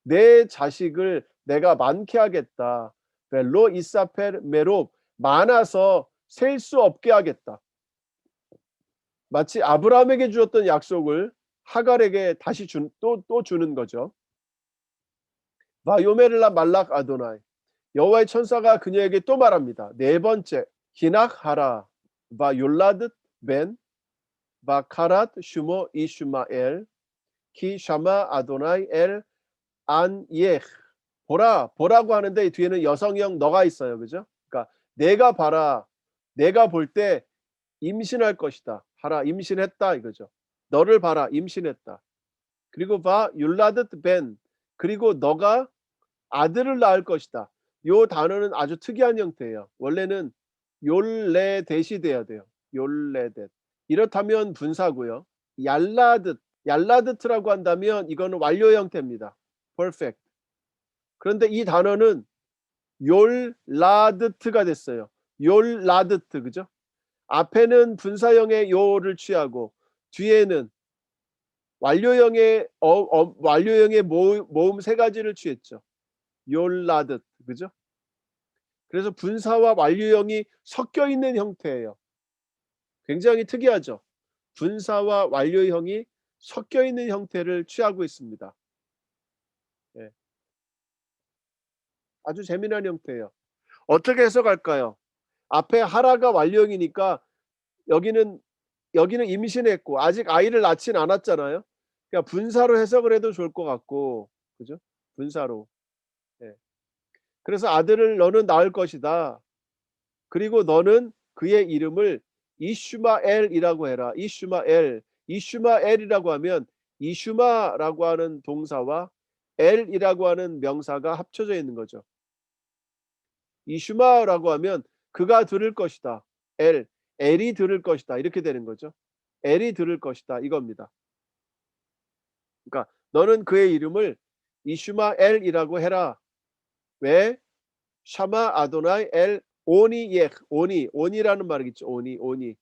내 자식을 내가 많게 하겠다. 벨로 이사펠 메롭, 많아서 셀 수 없게 하겠다. 마치 아브라함에게 주었던 약속을 하갈에게 다시 또 주는 거죠. 바요메르라 말락 아도나이, 여호와의 천사가 그녀에게 또 말합니다. 네 번째, 히낙하라 바율라드 벤 바카랏 슈모 이슈마엘 키 샤마 아도나이 엘 안예. 보라고 하는데 이 뒤에는 여성형 너가 있어요. 그죠? 그러니까 내가 봐라. 내가 볼 때 임신할 것이다. 하라, 임신했다 이거죠. 너를 봐라, 임신했다. 그리고 바 율라드 벤, 그리고 너가 아들을 낳을 것이다. 요 단어는 아주 특이한 형태예요. 원래는 욜레댓이 돼야 돼요. 욜레댓. 이렇다면 분사고요. 얄라드트라고 한다면 이거는 완료 형태입니다. perfect. 그런데 이 단어는 욜라드트가 됐어요. 욜라드트, 그죠? 앞에는 분사형의 요를 취하고 뒤에는 완료형의 모음 세 가지를 취했죠. 욜라드, 그죠? 그래서 분사와 완료형이 섞여 있는 형태예요. 굉장히 특이하죠. 분사와 완료형이 섞여 있는 형태를 취하고 있습니다. 예, 아주 재미난 형태예요. 어떻게 해석할까요? 앞에 하라가 완료형이니까 여기는 임신했고 아직 아이를 낳진 않았잖아요. 그러니까 분사로 해석을 해도 좋을 것 같고, 그죠? 분사로. 예. 그래서 아들을 너는 낳을 것이다. 그리고 너는 그의 이름을 이슈마엘이라고 해라. 이슈마엘이라고 하면 이슈마라고 하는 동사와 엘이라고 하는 명사가 합쳐져 있는 거죠. 이슈마라고 하면 그가 들을 것이다. 엘이 들을 것이다. 이렇게 되는 거죠. 엘이 들을 것이다 이겁니다. 그러니까 너는 그의 이름을 이슈마엘이라고 해라. 왜? 샤마 아도나이 엘 오니 예 오니 오니라는 말이겠죠. 오니 오니.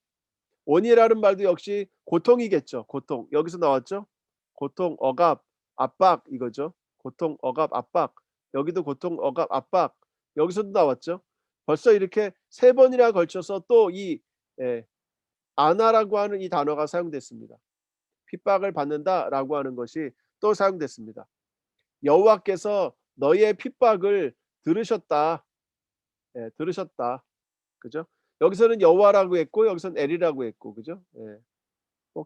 오니라는 말도 역시 고통이겠죠. 고통. 여기서 나왔죠. 고통, 억압, 압박 이거죠. 고통, 억압, 압박. 여기도 고통, 억압, 압박. 여기서도 나왔죠. 벌써 이렇게 세 번이나 걸쳐서 또 이 예 아나라고 하는 이 단어가 사용됐습니다. 핍박을 받는다라고 하는 것이 또 사용됐습니다. 여호와께서 너희의 핍박을 들으셨다. 예, 들으셨다. 그죠? 여기서는 여호와라고 했고 여기서는 엘이라고 했고 그죠? 예.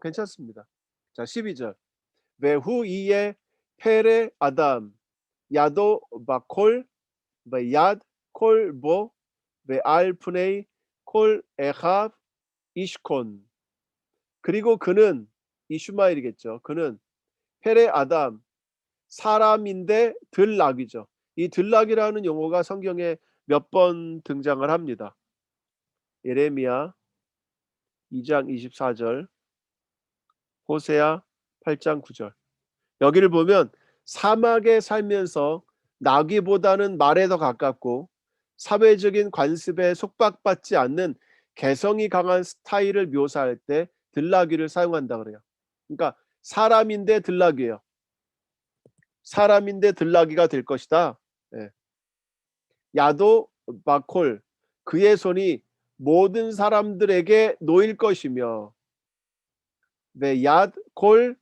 괜찮습니다. 자 12절. 외후 이에 페레 아담 야도 바콜 베얏 콜보 베알 푸네이 콜 에합 이시콘. 그리고 그는 이슈마엘이겠죠. 그는 페레 아담 사람인데 들락이죠. 이 들락이라는 용어가 성경에 몇 번 등장을 합니다. 예레미야 2장 24절, 호세아 8장 9절. 여기를 보면 사막에 살면서 나귀보다는 말에 더 가깝고 사회적인 관습에 속박받지 않는 개성이 강한 스타일을 묘사할 때 들나귀를 사용한다 그래요. 그러니까 사람인데 들나귀예요. 사람인데 들나귀가 될 것이다. 예. 야도 바콜 그의 손이 모든 사람들에게 놓일 것이며 얏콜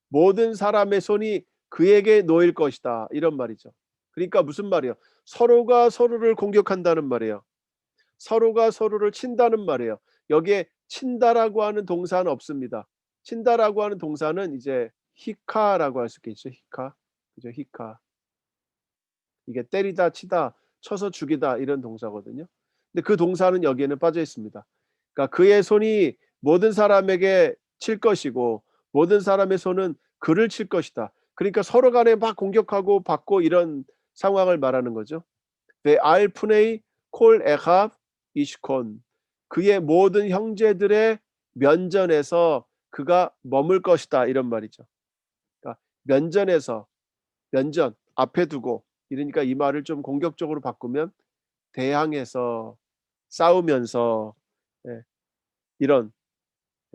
모든 사람의 손이 그에게 놓일 것이다. 이런 말이죠. 그러니까 무슨 말이에요? 서로가 서로를 공격한다는 말이에요. 서로가 서로를 친다는 말이에요. 여기에 친다라고 하는 동사는 없습니다. 친다라고 하는 동사는 이제 히카라고 할 수 있겠죠. 히카. 그죠? 히카. 이게 때리다, 치다, 쳐서 죽이다 이런 동사거든요. 근데 그 동사는 여기에는 빠져 있습니다. 그러니까 그의 손이 모든 사람에게 칠 것이고 모든 사람의 손은 그를 칠 것이다. 그러니까 서로 간에 막 공격하고 받고 이런 상황을 말하는 거죠. 알푸네이 콜 에합 이시콘 그의 모든 형제들의 면전에서 그가 머물 것이다 이런 말이죠. 그러니까 면전에서 면전 앞에 두고 이러니까 이 말을 좀 공격적으로 바꾸면 대항해서 싸우면서 예, 이런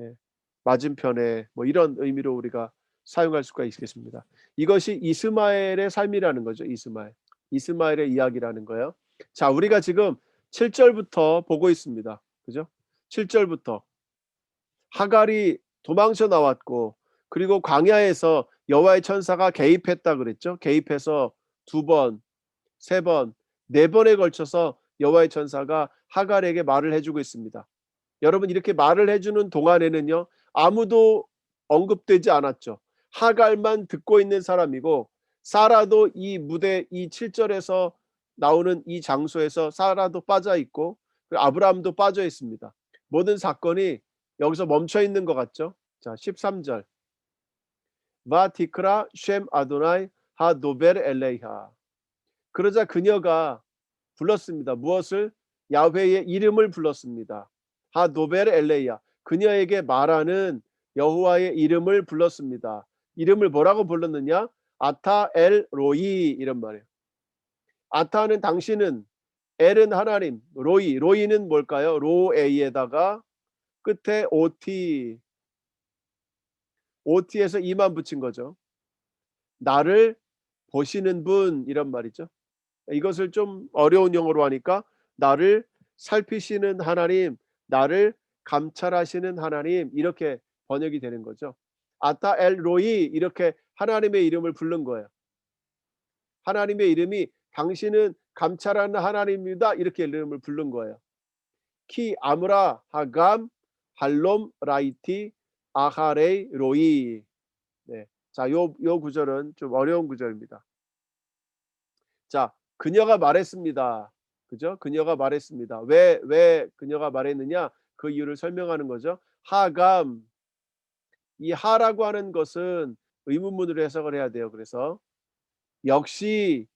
예, 맞은편에 뭐 이런 의미로 우리가 사용할 수가 있겠습니다. 이것이 이스마엘의 삶이라는 거죠. 이스마엘의 이야기라는 거예요. 자, 우리가 지금 7절부터 보고 있습니다. 그죠? 7절부터 하갈이 도망쳐 나왔고 그리고 광야에서 여호와의 천사가 개입했다 그랬죠. 개입해서 두 번, 세 번, 네 번에 걸쳐서 여호와의 천사가 하갈에게 말을 해주고 있습니다. 여러분 이렇게 말을 해주는 동안에는요 아무도 언급되지 않았죠. 하갈만 듣고 있는 사람이고 사라도 이 무대 이 7절에서 나오는 이 장소에서 사라도 빠져 있고 아브라함도 빠져 있습니다. 모든 사건이 여기서 멈춰 있는 것 같죠. 자 13절 바티크라 쉔 아도나이 하 도벨 엘레이하 그러자 그녀가 불렀습니다. 무엇을? 야훼의 이름을 불렀습니다. 하 도벨 엘레이야 그녀에게 말하는 여호와의 이름을 불렀습니다. 이름을 뭐라고 불렀느냐? 아타 엘 로이 이런 말이에요. 아타는 당신은 엘은 하나님 로이는 뭘까요? 로에이에다가 끝에 오티에서 이만 붙인 거죠. 나를 보시는 분 이런 말이죠. 이것을 좀 어려운 영어로 하니까 나를 살피시는 하나님, 나를 감찰하시는 하나님 이렇게 번역이 되는 거죠. 아타 엘 로이 이렇게 하나님의 이름을 부른 거예요. 하나님의 이름이 당신은 감찰하는 하나님입니다. 이렇게 이름을 부른 거예요. 키 아므라 하감 할롬 라이티 아하레이 로이. 네. 자, 요 구절은 좀 어려운 구절입니다. 자, 그녀가 말했습니다. 그죠? 그녀가 말했습니다. 왜 그녀가 말했느냐? 그 이유를 설명하는 거죠. 하감. 이 하라고 하는 것은 의문문으로 해석을 해야 돼요. 그래서 역시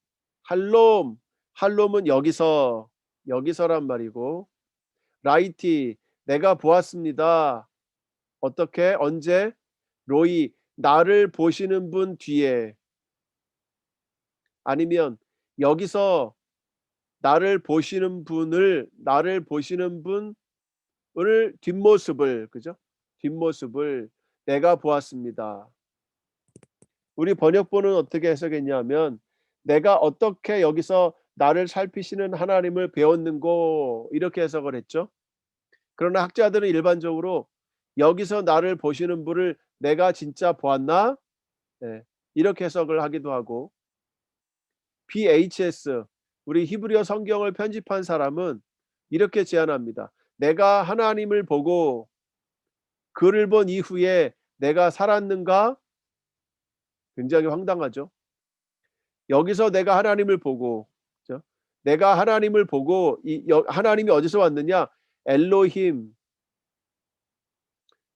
할롬은 여기서란 말이고 라이티 내가 보았습니다. 어떻게 언제 로이 나를 보시는 분 뒤에 아니면 여기서 나를 보시는 분을 뒷모습을, 그죠? 뒷모습을 내가 보았습니다. 우리 번역본은 어떻게 해석했냐면 내가 어떻게 여기서 나를 살피시는 하나님을 배웠는고 이렇게 해석을 했죠. 그러나 학자들은 일반적으로 여기서 나를 보시는 분을 내가 진짜 보았나? 네, 이렇게 해석을 하기도 하고, BHS 우리 히브리어 성경을 편집한 사람은 이렇게 제안합니다. 내가 하나님을 보고 그를 본 이후에 내가 살았는가? 굉장히 황당하죠. 여기서 내가 하나님을 보고, 그죠? 내가 하나님을 보고 하나님이 어디서 왔느냐? 엘로힘.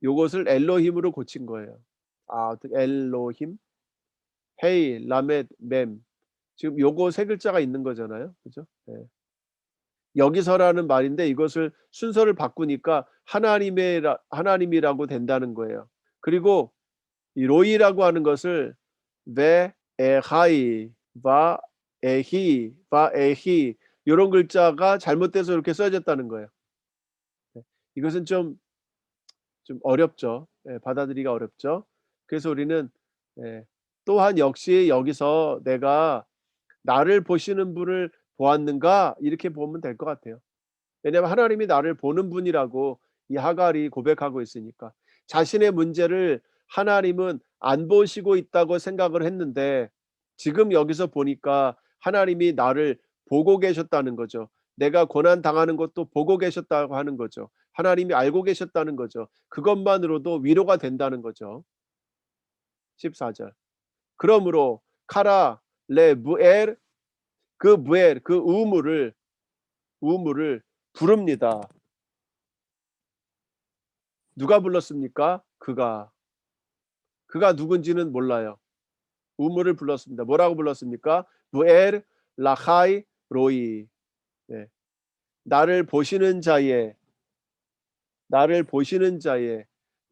요것을 엘로힘으로 고친 거예요. 엘로힘, 헤이, 라멧, mem지금 요거 세 글자가 있는 거잖아요. 그죠? 네. 여기서라는 말인데 이것을 순서를 바꾸니까 하나님이라고 된다는 거예요. 그리고 이 로이라고 하는 것을 베 에하이 바 에히 요런 글자가 잘못돼서 이렇게 써졌다는 거예요. 네. 이것은 좀 어렵죠. 예, 받아들이기가 어렵죠. 그래서 우리는 예, 또한 역시 여기서 내가 나를 보시는 분을 보았는가 이렇게 보면 될 것 같아요. 왜냐하면 하나님이 나를 보는 분이라고 이 하갈이 고백하고 있으니까. 자신의 문제를 하나님은 안 보시고 있다고 생각을 했는데 지금 여기서 보니까 하나님이 나를 보고 계셨다는 거죠. 내가 고난 당하는 것도 보고 계셨다고 하는 거죠. 하나님이 알고 계셨다는 거죠. 그것만으로도 위로가 된다는 거죠. 14절. 그러므로 카라 레 무엘, 그 우물을 부릅니다. 누가 불렀습니까? 그가 누군지는 몰라요. 우물을 불렀습니다. 뭐라고 불렀습니까? 무엘 라하이 로이. 네. 나를 보시는 자의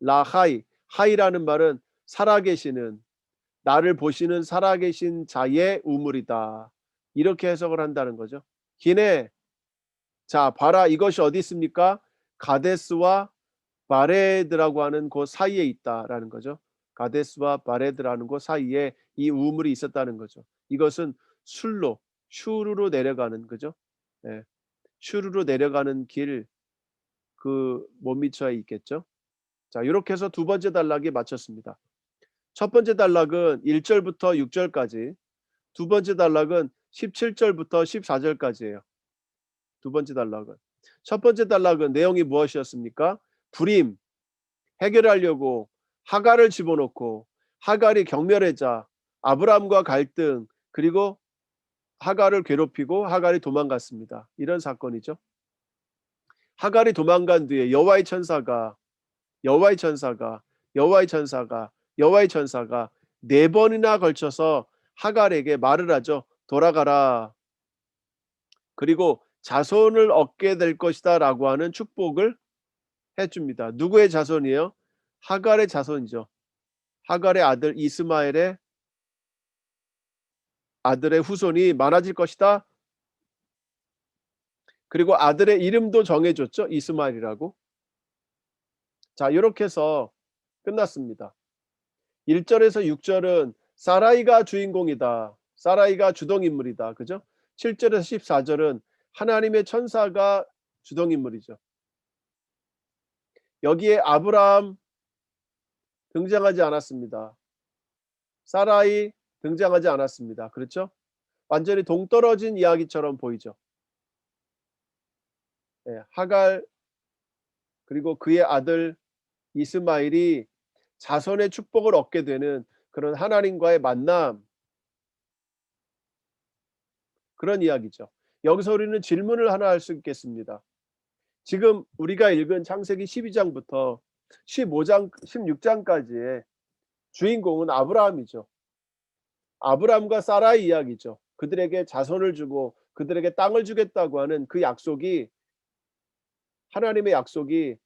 라하이, 하이라는 말은 살아계시는, 나를 보시는 살아계신 자의 우물이다. 이렇게 해석을 한다는 거죠. 기네, 자 봐라, 이것이 어디 있습니까? 가데스와 바레드라고 하는 곳 사이에 있다라는 거죠. 가데스와 바레드라는 곳 사이에 이 우물이 있었다는 거죠. 이것은 슈르로 내려가는, 그죠? 예, 슈르로 내려가는 길 그 못미처에 있겠죠. 자, 이렇게 해서 두 번째 단락이 마쳤습니다. 첫 번째 단락은 1절부터 6절까지, 두 번째 단락은 17절부터 14절까지예요. 두 번째 단락은. 첫 번째 단락은 내용이 무엇이었습니까? 불임, 해결하려고 하갈을 집어넣고 하갈이 경멸해자 아브라함과 갈등, 그리고 하갈을 괴롭히고 하갈이 도망갔습니다. 이런 사건이죠. 하갈이 도망간 뒤에 여호와의 천사가 네 번이나 걸쳐서 하갈에게 말을 하죠. 돌아가라. 그리고 자손을 얻게 될 것이다 라고 하는 축복을 해줍니다. 누구의 자손이에요? 하갈의 자손이죠. 하갈의 아들 이스마엘의 아들의 후손이 많아질 것이다. 그리고 아들의 이름도 정해줬죠. 이스마엘이라고. 자, 이렇게 해서 끝났습니다. 1절에서 6절은 사라이가 주인공이다. 사라이가 주동인물이다. 그죠? 7절에서 14절은 하나님의 천사가 주동인물이죠. 여기에 아브라함 등장하지 않았습니다. 사라이 등장하지 않았습니다. 그렇죠? 완전히 동떨어진 이야기처럼 보이죠. 네, 하갈 그리고 그의 아들 이스마엘이 자손의 축복을 얻게 되는 그런 하나님과의 만남, 그런 이야기죠. 여기서 우리는 질문을 하나 할 수 있겠습니다. 지금 우리가 읽은 창세기 12장부터 15장, 16장까지의 주인공은 아브라함이죠. 아브라함과 사라의 이야기죠. 그들에게 자손을 주고 그들에게 땅을 주겠다고 하는 그 약속이, 하나님의 약속이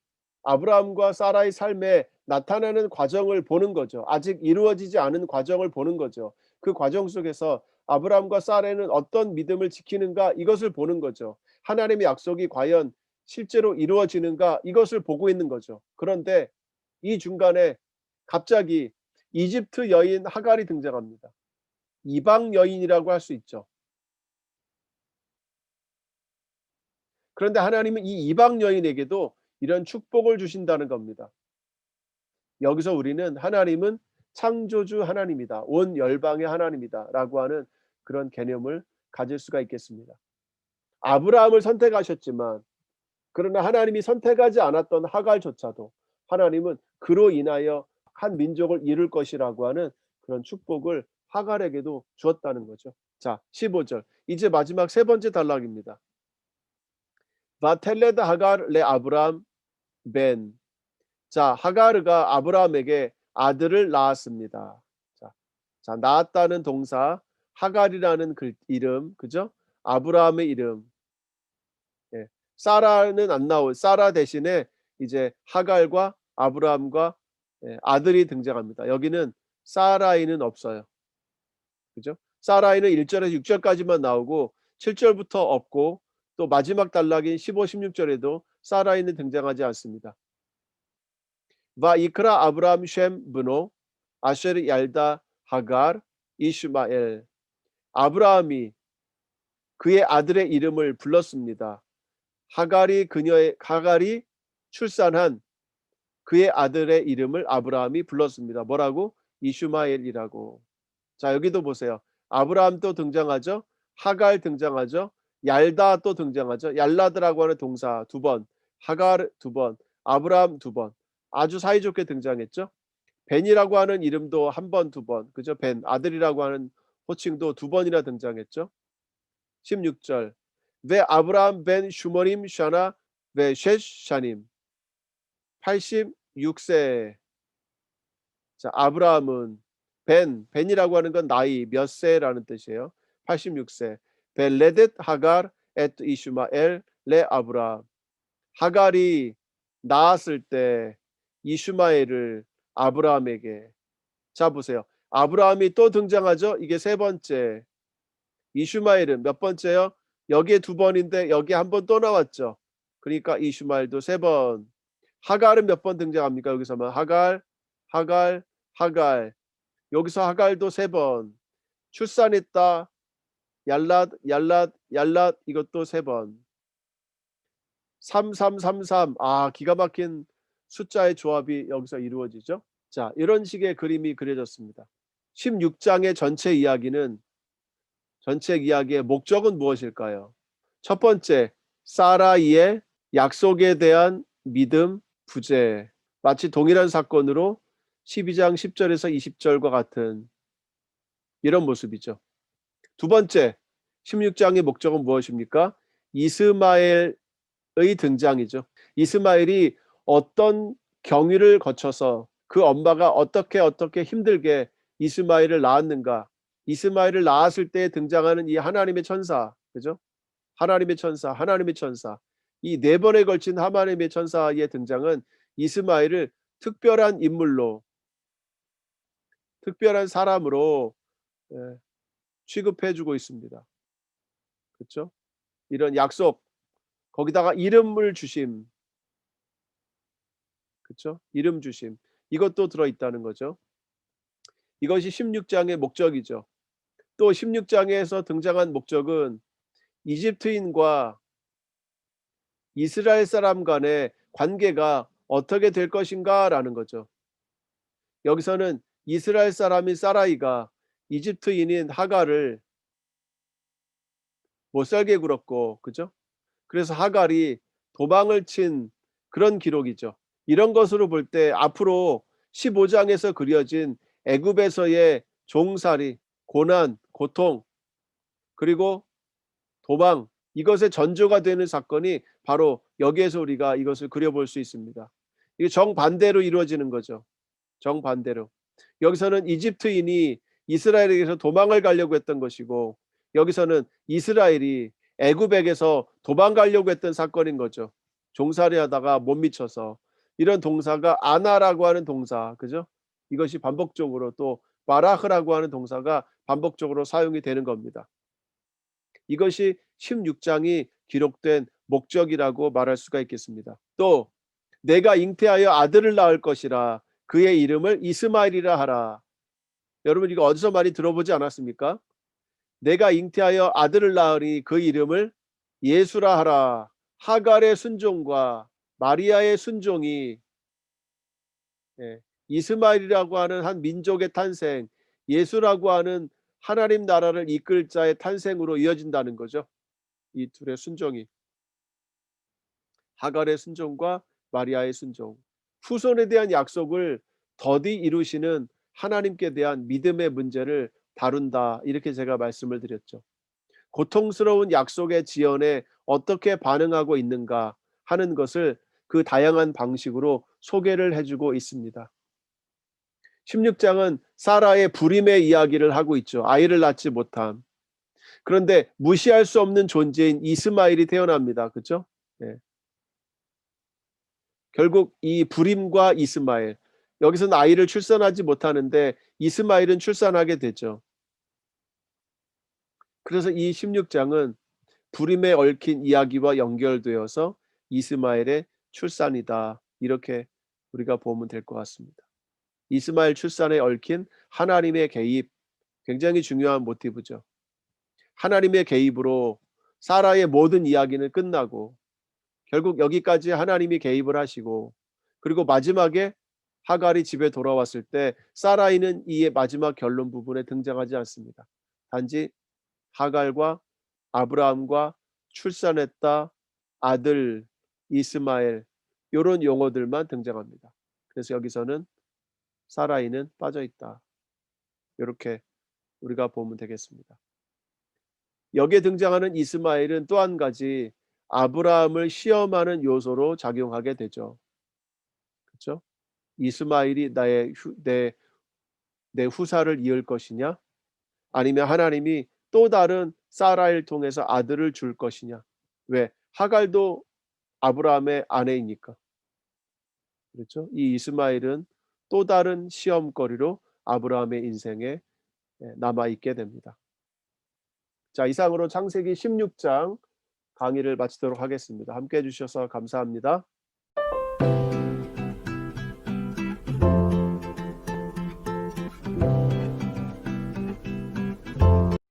아브라함과 사라의 삶에 나타나는 과정을 보는 거죠. 아직 이루어지지 않은 과정을 보는 거죠. 그 과정 속에서 아브라함과 사레는 어떤 믿음을 지키는가 이것을 보는 거죠. 하나님의 약속이 과연 실제로 이루어지는가 이것을 보고 있는 거죠. 그런데 이 중간에 갑자기 이집트 여인 하갈이 등장합니다. 이방 여인이라고 할 수 있죠. 그런데 하나님은 이 이방 여인에게도 이런 축복을 주신다는 겁니다. 여기서 우리는 하나님은 창조주 하나님이다. 온 열방의 하나님이다라고 하는 그런 개념을 가질 수가 있겠습니다. 아브라함을 선택하셨지만 그러나 하나님이 선택하지 않았던 하갈조차도 하나님은 그로 인하여 한 민족을 이룰 것이라고 하는 그런 축복을 하갈에게도 주었다는 거죠. 자, 15절. 이제 마지막 세 번째 단락입니다. 바텔레드 하갈 레 아브람 벤. 자, 하가르가 아브라함에게 아들을 낳았습니다. 자, 낳았다는 동사 하갈이라는 이름, 그죠? 아브라함의 이름. 예. 사라는 안 사라 대신에 이제 하갈과 아브라함과 아들이 등장합니다. 여기는 사라이는 없어요. 그죠? 사라이는 1절에서 6절까지만 나오고 7절부터 없고 또 마지막 단락인 15, 16절에도 사라이는 등장하지 않습니다. 와 이크라 아브라함 쉔 브노 아쉐르 얄다 하갈 이슈마엘. 아브라함이 그의 아들의 이름을 불렀습니다. 하갈이 출산한 그의 아들의 이름을 아브라함이 불렀습니다. 뭐라고? 이슈마엘이라고. 자, 여기도 보세요. 아브라함 또 등장하죠. 하갈 등장하죠. 얄다 또 등장하죠. 얄라드라고 하는 동사 2번, 하갈 2번, 아브라함 2번. 아주 사이좋게 등장했죠. 벤이라고 하는 이름도 1번, 2번. 그죠? 벤, 아들이라고 하는 호칭도 2번이나 등장했죠. 16절. 왜 아브라함 벤 슈머림 샤나 왜 셰 샤님. 86세. 자, 아브라함은 벤이라고 하는 건 나이 몇 세라는 뜻이에요. 86세. 벨레댓 하갈 엣 이슈마엘 레 아브라함. 하갈이 낳았을 때 이슈마엘을 아브라함에게. 자, 보세요. 아브라함이 또 등장하죠. 이게 세 번째. 이슈마엘은 몇 번째요? 여기에 2번인데 여기에 1번 또 나왔죠. 그러니까 이슈마엘도 3번. 하갈은 몇 번 등장합니까? 여기서만 하갈, 하갈. 여기서 하갈도 3번. 출산했다. 얄랏 이것도 3번. 3333. 아, 기가 막힌 숫자의 조합이 여기서 이루어지죠. 자, 이런 식의 그림이 그려졌습니다. 16장의 전체 이야기의 목적은 무엇일까요? 첫 번째, 사라이의 약속에 대한 믿음 부재. 마치 동일한 사건으로 12장 10절에서 20절과 같은 이런 모습이죠. 두 번째, 16장의 목적은 무엇입니까? 이스마엘의 등장이죠. 이스마엘이 어떤 경위를 거쳐서 그 엄마가 어떻게 힘들게 이스마엘을 낳았는가. 이스마엘을 낳았을 때 등장하는 이 하나님의 천사, 그죠? 하나님의 천사. 이 4번에 걸친 하나님의 천사의 등장은 이스마엘을 특별한 인물로, 특별한 사람으로 취급해주고 있습니다. 그렇죠? 이런 약속, 거기다가 이름을 주심, 그렇죠? 이름 주심, 이것도 들어있다는 거죠. 이것이 16장의 목적이죠. 또 16장에서 등장한 목적은 이집트인과 이스라엘 사람 간의 관계가 어떻게 될 것인가 라는 거죠. 여기서는 이스라엘 사람인 사라이가 이집트인인 하갈을 못살게 굴었고, 그죠? 그래서 하갈이 도망을 친 그런 기록이죠. 이런 것으로 볼 때 앞으로 15장에서 그려진 애굽에서의 종살이, 고난, 고통, 그리고 도망, 이것의 전조가 되는 사건이 바로 여기에서 우리가 이것을 그려볼 수 있습니다. 이게 정반대로 이루어지는 거죠. 정반대로. 여기서는 이집트인이 이스라엘에게서 도망을 가려고 했던 것이고, 여기서는 이스라엘이 애굽에게서 도망가려고 했던 사건인 거죠. 종살이 하다가 못 미쳐서. 이런 동사가 아나라고 하는 동사, 그죠? 이것이 반복적으로 또 바라흐라고 하는 동사가 반복적으로 사용이 되는 겁니다. 이것이 16장이 기록된 목적이라고 말할 수가 있겠습니다. 또 내가 잉태하여 아들을 낳을 것이라 그의 이름을 이스마엘이라 하라. 여러분 이거 어디서 많이 들어보지 않았습니까? 내가 잉태하여 아들을 낳으니 그 이름을 예수라 하라. 하갈의 순종과 마리아의 순종이 이스마엘이라고 하는 한 민족의 탄생, 예수라고 하는 하나님 나라를 이끌 자의 탄생으로 이어진다는 거죠. 이 둘의 순종이. 하갈의 순종과 마리아의 순종. 후손에 대한 약속을 더디 이루시는 하나님께 대한 믿음의 문제를 다룬다. 이렇게 제가 말씀을 드렸죠. 고통스러운 약속의 지연에 어떻게 반응하고 있는가 하는 것을 그 다양한 방식으로 소개를 해주고 있습니다. 16장은 사라의 불임의 이야기를 하고 있죠. 아이를 낳지 못함. 그런데 무시할 수 없는 존재인 이스마엘이 태어납니다. 그렇죠? 네. 결국 이 불임과 이스마엘, 여기서는 아이를 출산하지 못하는데 이스마엘은 출산하게 되죠. 그래서 이 16장은 불임에 얽힌 이야기와 연결되어서 이스마엘의 출산이다. 이렇게 우리가 보면 될 것 같습니다. 이스마엘 출산에 얽힌 하나님의 개입, 굉장히 중요한 모티브죠. 하나님의 개입으로 사라의 모든 이야기는 끝나고 결국 여기까지 하나님이 개입을 하시고, 그리고 마지막에 하갈이 집에 돌아왔을 때 사라이는 이 마지막 결론 부분에 등장하지 않습니다. 단지 하갈과 아브라함과 출산했다 아들 이스마엘, 이런 용어들만 등장합니다. 그래서 여기서는 사라이는 빠져 있다. 이렇게 우리가 보면 되겠습니다. 여기에 등장하는 이스마엘은 또 한 가지 아브라함을 시험하는 요소로 작용하게 되죠. 그렇죠? 이스마엘이 내 후사를 이을 것이냐? 아니면 하나님이 또 다른 사라를 통해서 아들을 줄 것이냐? 왜? 하갈도 아브라함의 아내이니까. 그렇죠? 이 이스마엘은 또 다른 시험거리로 아브라함의 인생에 남아 있게 됩니다. 자, 이상으로 창세기 16장 강의를 마치도록 하겠습니다. 함께 해주셔서 감사합니다.